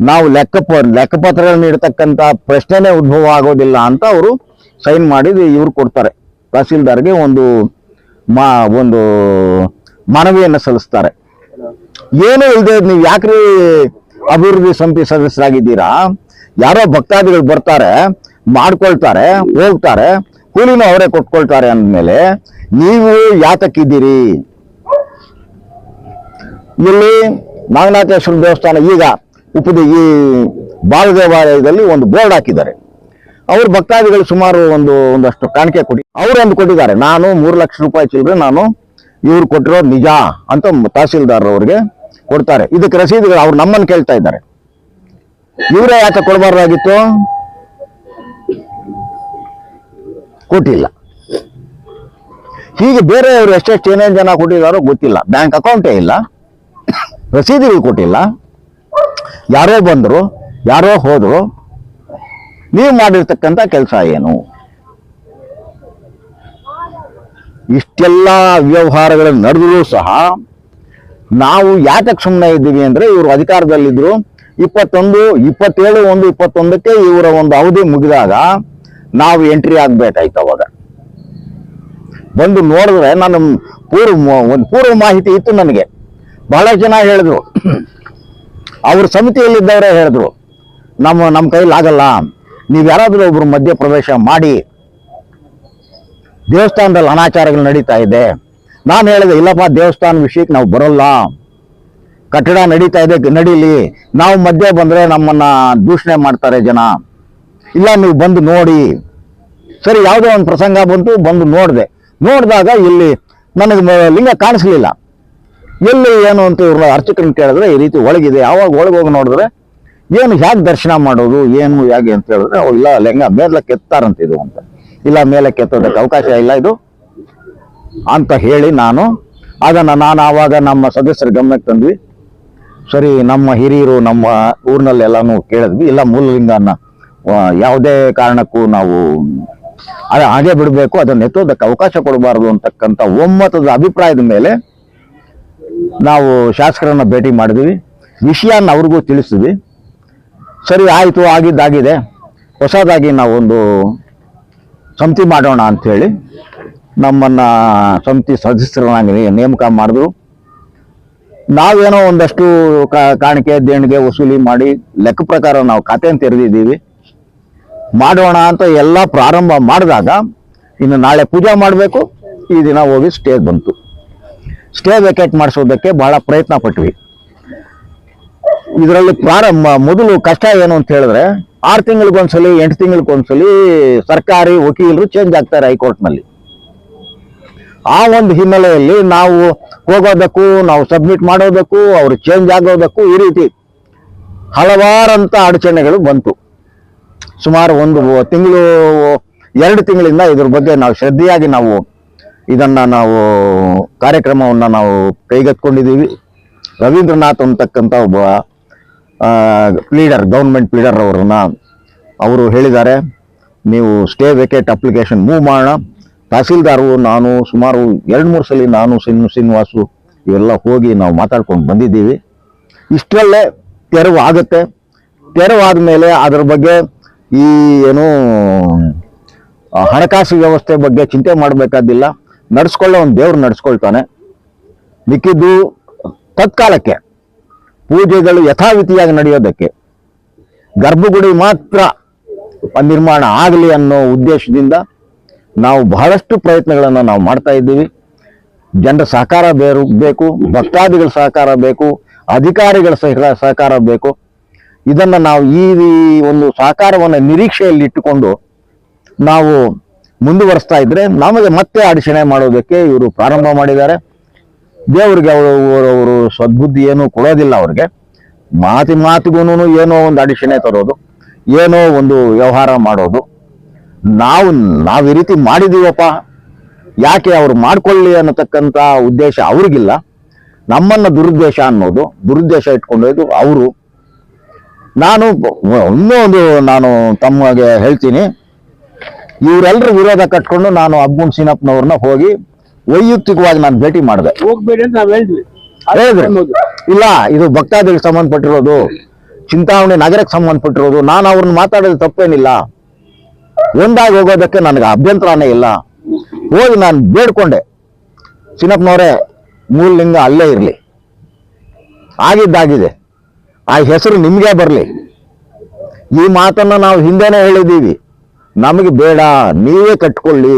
ನಾವು ಲೆಕ್ಕಪತ್ರಗಳು ನೀಡತಕ್ಕಂತ ಪ್ರಶ್ನೆನೇ ಉದ್ಭವ ಆಗೋದಿಲ್ಲ ಅಂತ ಅವರು ಸೈನ್ ಮಾಡಿ ಇವ್ರು ಕೊಡ್ತಾರೆ. ತಹಸೀಲ್ದಾರ್ಗೆ ಒಂದು ಮನವಿಯನ್ನು ಸಲ್ಲಿಸ್ತಾರೆ. ಏನೂ ಇಲ್ಲದೆ ನೀವು ಯಾಕ್ರಿ ಅಭಿವೃದ್ಧಿ ಸಮಿತಿ ಸದಸ್ಯರಾಗಿದ್ದೀರಾ? ಯಾರೋ ಭಕ್ತಾದಿಗಳು ಬರ್ತಾರೆ, ಮಾಡ್ಕೊಳ್ತಾರೆ, ಹೋಗ್ತಾರೆ, ಕೂಲಿನೂ ಅವರೇ ಕೊಟ್ಕೊಳ್ತಾರೆ ಅಂದ್ಮೇಲೆ ನೀವು ಯಾತಕ್ಕಿದ್ದೀರಿ? ಇಲ್ಲಿ ನಾಗನಾಥೇಶ್ವರ ದೇವಸ್ಥಾನ ಈಗ ಈ ಬಾಲ ದೇವಾಲಯದಲ್ಲಿ ಒಂದು ಬೋರ್ಡ್ ಹಾಕಿದ್ದಾರೆ. ಅವ್ರ ಭಕ್ತಾದಿಗಳು ಸುಮಾರು ಒಂದಷ್ಟು ಕಾಣಿಕೆ ಕೊಡಿ ಅವರು ಕೊಟ್ಟಿದ್ದಾರೆ. ನಾನು 3 ಲಕ್ಷ ರೂಪಾಯಿ ಚಿಲ್ಲರೆ ನಾನು ಇವ್ರು ಕೊಟ್ಟಿರೋದು ನಿಜ ಅಂತ ತಹಸೀಲ್ದಾರ್ ಅವ್ರಿಗೆ ಕೊಡ್ತಾರೆ. ಇದಕ್ಕೆ ರಸೀದಿಗಳು ಅವ್ರು ನಮ್ಮನ್ನು ಕೇಳ್ತಾ ಇದ್ದಾರೆ. ಇವರೇ ಯಾಕೆ ಕೊಡಬಾರ್ದಾಗಿತ್ತು? ಕೊಟ್ಟಿಲ್ಲ. ಹೀಗೆ ಬೇರೆಯವರು ಎಷ್ಟೆಷ್ಟು ಏನೇನು ಜನ ಕೊಟ್ಟಿದ್ದಾರೋ ಗೊತ್ತಿಲ್ಲ. ಬ್ಯಾಂಕ್ ಅಕೌಂಟೇ ಇಲ್ಲ, ರಸೀದಿಗಳು ಕೊಟ್ಟಿಲ್ಲ. ಯಾರೋ ಬಂದರು, ಯಾರೋ ಹೋದ್ರು. ನೀವು ಮಾಡಿರ್ತಕ್ಕಂಥ ಕೆಲಸ ಏನು? ಇಷ್ಟೆಲ್ಲ ವ್ಯವಹಾರಗಳು ನಡೆದರೂ ಸಹ ನಾವು ಯಾತಕ್ಕೆ ಸುಮ್ಮನೆ ಇದ್ದೀವಿ ಅಂದ್ರೆ ಇವರು ಅಧಿಕಾರದಲ್ಲಿದ್ರು 27/1/21ಕ್ಕೆ ಇವರ ಒಂದು ಅವಧಿ ಮುಗಿದಾಗ ನಾವು ಎಂಟ್ರಿ ಆಗ್ಬೇಕಾಯ್ತು. ಅವಾಗ ಬಂದು ನೋಡಿದ್ರೆ ನಾನು ಪೂರ್ವ ಮಾಹಿತಿ ಇತ್ತು ನನಗೆ. ಬಹಳ ಜನ ಹೇಳಿದ್ರು, ಅವ್ರ ಸಮಿತಿಯಲ್ಲಿದ್ದವರೇ ಹೇಳಿದ್ರು, ನಮ್ಮ ಕೈಲಿ ಆಗಲ್ಲ, ನೀವು ಯಾರಾದ್ರೂ ಒಬ್ರು ಮಧ್ಯ ಪ್ರವೇಶ ಮಾಡಿ, ದೇವಸ್ಥಾನದಲ್ಲಿ ಅನಾಚಾರಗಳು ನಡೀತಾ ಇದೆ. ನಾನು ಹೇಳಿದೆ, ಇಲ್ಲಪ್ಪ ದೇವಸ್ಥಾನ ವಿಷಯಕ್ಕೆ ನಾವು ಬರೋಲ್ಲ, ಕಟ್ಟಡ ನಡೀತಾ ಇದೆ ನಡೀಲಿ, ನಾವು ಮಧ್ಯೆ ಬಂದ್ರೆ ನಮ್ಮನ್ನ ದೂಷಣೆ ಮಾಡ್ತಾರೆ ಜನ, ಇಲ್ಲ ನೀವು ಬಂದು ನೋಡಿ. ಸರಿ, ಯಾವುದೋ ಒಂದು ಪ್ರಸಂಗ ಬಂದು ನೋಡಿದಾಗ ಇಲ್ಲಿ ನನಗೆ ಲಿಂಗ ಕಾಣಿಸ್ಲಿಲ್ಲ. ಎಲ್ಲಿ ಏನು ಅಂತ ಇವ್ರನ್ನ ಅರ್ಚಕರನ್ನ ಕೇಳಿದ್ರೆ ಈ ರೀತಿ ಒಳಗಿದೆ. ಯಾವಾಗ ಒಳಗೋಗಿ ನೋಡಿದ್ರೆ ಏನು ಹೇಗೆ ದರ್ಶನ ಮಾಡೋದು ಏನು ಹೇಗೆ ಅಂತ ಹೇಳಿದ್ರೆ ಅವ್ರು ಇಲ್ಲ ಲಿಂಗ ಮೇಲೆ ಕೆತ್ತಾರಂತ ಇದು ಅಂತ. ಇಲ್ಲ ಮೇಲೆ ಕೆತ್ತೋದಕ್ಕೆ ಅವಕಾಶ ಇಲ್ಲ ಇದು ಅಂತ ಹೇಳಿ ನಾನು ಆವಾಗ ನಮ್ಮ ಸದಸ್ಯರ ಗಮನಕ್ಕೆ ತಂದ್ವಿ. ಸರಿ, ನಮ್ಮ ಹಿರಿಯರು ನಮ್ಮ ಊರಿನಲ್ಲೆಲ್ಲಾನು ಕೇಳಿದ್ವಿ, ಇಲ್ಲ ಮೂಲಲಿಂಗನ ಯಾವುದೇ ಕಾರಣಕ್ಕೂ ನಾವು ಹಾಗೆ ಬಿಡಬೇಕು, ಅದನ್ನ ಎತ್ತೋದಕ್ಕೆ ಅವಕಾಶ ಕೊಡಬಾರದು ಅಂತಕ್ಕಂಥ ಒಮ್ಮತದ ಅಭಿಪ್ರಾಯದ ಮೇಲೆ ನಾವು ಶಾಸಕರನ್ನ ಭೇಟಿ ಮಾಡಿದ್ವಿ. ವಿಷಯನ ಅವ್ರಿಗೂ ತಿಳಿಸಿದ್ವಿ. ಸರಿ ಆಯಿತು, ಆಗಿದ್ದಾಗಿದೆ, ಹೊಸದಾಗಿ ನಾವೊಂದು ಸಮಿತಿ ಮಾಡೋಣ ಅಂಥೇಳಿ ನಮ್ಮನ್ನ ಸಮಿತಿ ಸದಸ್ಯರನ್ನಾಗಿ ನೇಮಕ ಮಾಡಿದ್ರು. ನಾವೇನೋ ಒಂದಷ್ಟು ಕಾಣಿಕೆ ದೇಣಿಗೆ ವಸೂಲಿ ಮಾಡಿ ಲೆಕ್ಕ ಪ್ರಕಾರ ನಾವು ಖಾತೆಯನ್ನು ತೆರೆದಿದ್ದೀವಿ. ಮಾಡೋಣ ಅಂತ ಎಲ್ಲ ಪ್ರಾರಂಭ ಮಾಡಿದಾಗ ಇನ್ನು ನಾಳೆ ಪೂಜೆ ಮಾಡಬೇಕು, ಈ ದಿನ ಹೋಗಿ ಸ್ಟೇ ಬಂತು. ಸ್ಟೇ ವೇಕೇಟ್ ಮಾಡಿಸೋದಕ್ಕೆ ಬಹಳ ಪ್ರಯತ್ನ ಪಟ್ವಿ. ಇದರಲ್ಲಿ ಮೊದಲು ಕಷ್ಟ ಏನು ಅಂತ ಹೇಳಿದ್ರೆ 6 ತಿಂಗಳಿಗೊಂದ್ಸಲಿ 8 ತಿಂಗಳಿಗೊಂದ್ಸಲಿ ಸರ್ಕಾರಿ ವಕೀಲರು ಚೇಂಜ್ ಆಗ್ತಾರೆ ಹೈಕೋರ್ಟ್ನಲ್ಲಿ. ಆ ಒಂದು ಹಿನ್ನೆಲೆಯಲ್ಲಿ ನಾವು ಹೋಗೋದಕ್ಕೂ ನಾವು ಸಬ್ಮಿಟ್ ಮಾಡೋದಕ್ಕೂ ಅವರು ಚೇಂಜ್ ಆಗೋದಕ್ಕೂ ಈ ರೀತಿ ಹಲವಾರಂತ ಅಡಚಣೆಗಳು ಬಂತು. ಸುಮಾರು 1 ತಿಂಗಳು 2 ತಿಂಗಳಿಂದ ಇದ್ರ ಬಗ್ಗೆ ನಾವು ಶ್ರದ್ಧೆಯಾಗಿ ಇದನ್ನ ನಾವು ಕಾರ್ಯಕ್ರಮವನ್ನು ನಾವು ಕೈಗೆತ್ಕೊಂಡಿದ್ದೀವಿ. ರವೀಂದ್ರನಾಥ್ ಅಂತಕ್ಕಂಥ ಒಬ್ಬ ಪ್ಲೀಡರ್, ಗೌರ್ಮೆಂಟ್ ಪ್ಲೀಡರ್ ಅವರು ಹೇಳಿದ್ದಾರೆ, ನೀವು ಸ್ಟೇ ವೇಕೇಟ್ ಅಪ್ಲಿಕೇಶನ್ ಮೂವ್ ಮಾಡೋಣ. ತಹಸೀಲ್ದಾರು ನಾನು ಸುಮಾರು 2-3 ಸಲ ನಾನು ಶ್ರೀನಿವಾಸು ಇವೆಲ್ಲ ಹೋಗಿ ನಾವು ಮಾತಾಡ್ಕೊಂಡು ಬಂದಿದ್ದೀವಿ. ಇಷ್ಟರಲ್ಲೇ ತೆರವು ಆಗುತ್ತೆ. ತೆರವಾದ ಮೇಲೆ ಅದರ ಬಗ್ಗೆ ಈ ಏನು ಹಣಕಾಸು ವ್ಯವಸ್ಥೆ ಬಗ್ಗೆ ಚಿಂತೆ ಮಾಡಬೇಕಾದಿಲ್ಲ. ನಡೆಸ್ಕೊಳ್ಳೋ ಒಂದು ದೇವ್ರು ನಡೆಸ್ಕೊಳ್ತಾನೆ. ಮಿಕ್ಕಿದ್ದು ತತ್ಕಾಲಕ್ಕೆ ಪೂಜೆಗಳು ಯಥಾವಿಧಿಯಾಗಿ ನಡೆಯೋದಕ್ಕೆ ಗರ್ಭಗುಡಿ ಮಾತ್ರ ನಿರ್ಮಾಣ ಆಗಲಿ ಅನ್ನೋ ಉದ್ದೇಶದಿಂದ ನಾವು ಬಹಳಷ್ಟು ಪ್ರಯತ್ನಗಳನ್ನು ನಾವು ಮಾಡ್ತಾ ಇದ್ದೀವಿ. ಜನರ ಸಹಕಾರ ಬೇಕು, ಭಕ್ತಾದಿಗಳ ಸಹಕಾರ ಬೇಕು, ಅಧಿಕಾರಿಗಳ ಸಹಕಾರ ಬೇಕು. ಇದನ್ನು ನಾವು ಈ ಒಂದು ಸಹಕಾರವನ್ನು ನಿರೀಕ್ಷೆಯಲ್ಲಿ ಇಟ್ಟುಕೊಂಡು ನಾವು ಮುಂದುವರಿಸ್ತಾ ಇದ್ರೆ ನಮಗೆ ಮತ್ತೆ ಅಡಚಣೆ ಮಾಡೋದಕ್ಕೆ ಇವರು ಪ್ರಾರಂಭ ಮಾಡಿದ್ದಾರೆ. ದೇವರಿಗೆ ಅವರು ಸದ್ಬುದ್ಧಿ ಏನೂ ಕೊಡೋದಿಲ್ಲ. ಅವ್ರಿಗೆ ಮಾತಿಗೂ ಏನೋ ಒಂದು ಅಡಚಣೆ ತರೋದು, ಏನೋ ಒಂದು ವ್ಯವಹಾರ ಮಾಡೋದು. ನಾವು ಈ ರೀತಿ ಮಾಡಿದೀವಪ್ಪ, ಯಾಕೆ ಅವ್ರು ಮಾಡ್ಕೊಳ್ಳಿ ಅನ್ನತಕ್ಕಂಥ ಉದ್ದೇಶ ಅವ್ರಿಗಿಲ್ಲ. ನಮ್ಮನ್ನ ದುರುದ್ದೇಶ ಇಟ್ಕೊಂಡೋದು ಅವರು. ನಾನು ತಮಗೆ ಹೇಳ್ತೀನಿ, ಇವರೆಲ್ಲರ ವಿರೋಧ ಕಟ್ಕೊಂಡು ನಾನು ಅಬ್ಗುನ್ ಸೀನಪ್ಪನವ್ರನ್ನ ಹೋಗಿ ವೈಯಕ್ತಿಕವಾಗಿ ನಾನು ಭೇಟಿ ಮಾಡಿದೆ. ಹೋಗ್ಬೇಡಿ ಅಂತ ನಾವು ಹೇಳಿದ್ವಿ. ಹೇಳಿದ್ರೆ ಇಲ್ಲ, ಇದು ಭಕ್ತಾದಿಗಳಿಗೆ ಸಂಬಂಧಪಟ್ಟಿರೋದು, ಚಿಂತಾಮಣಿ ನಗರಕ್ಕೆ ಸಂಬಂಧಪಟ್ಟಿರೋದು. ನಾನು ಅವ್ರನ್ನ ಮಾತಾಡೋದು ತಪ್ಪೇನಿಲ್ಲ, ಒಂದಾಗಿ ಹೋಗೋದಕ್ಕೆ ನನಗೆ ಅಭ್ಯಂತರನೇ ಇಲ್ಲ. ಹೋಗಿ ನಾನು ಬೇಡ್ಕೊಂಡೆ, ಚಿನ್ನಪ್ಪನವರೇ ಮೂಲಲಿಂಗ ಅಲ್ಲೇ ಇರಲಿ, ಆಗಿದ್ದಾಗಿದೆ, ಆ ಹೆಸರು ನಿಮ್ಗೆ ಬರಲಿ. ಈ ಮಾತನ್ನ ನಾವು ಹಿಂದೆನೇ ಹೇಳಿದ್ದೀವಿ, ನಮಗೆ ಬೇಡ, ನೀವೇ ಕಟ್ಕೊಳ್ಳಿ.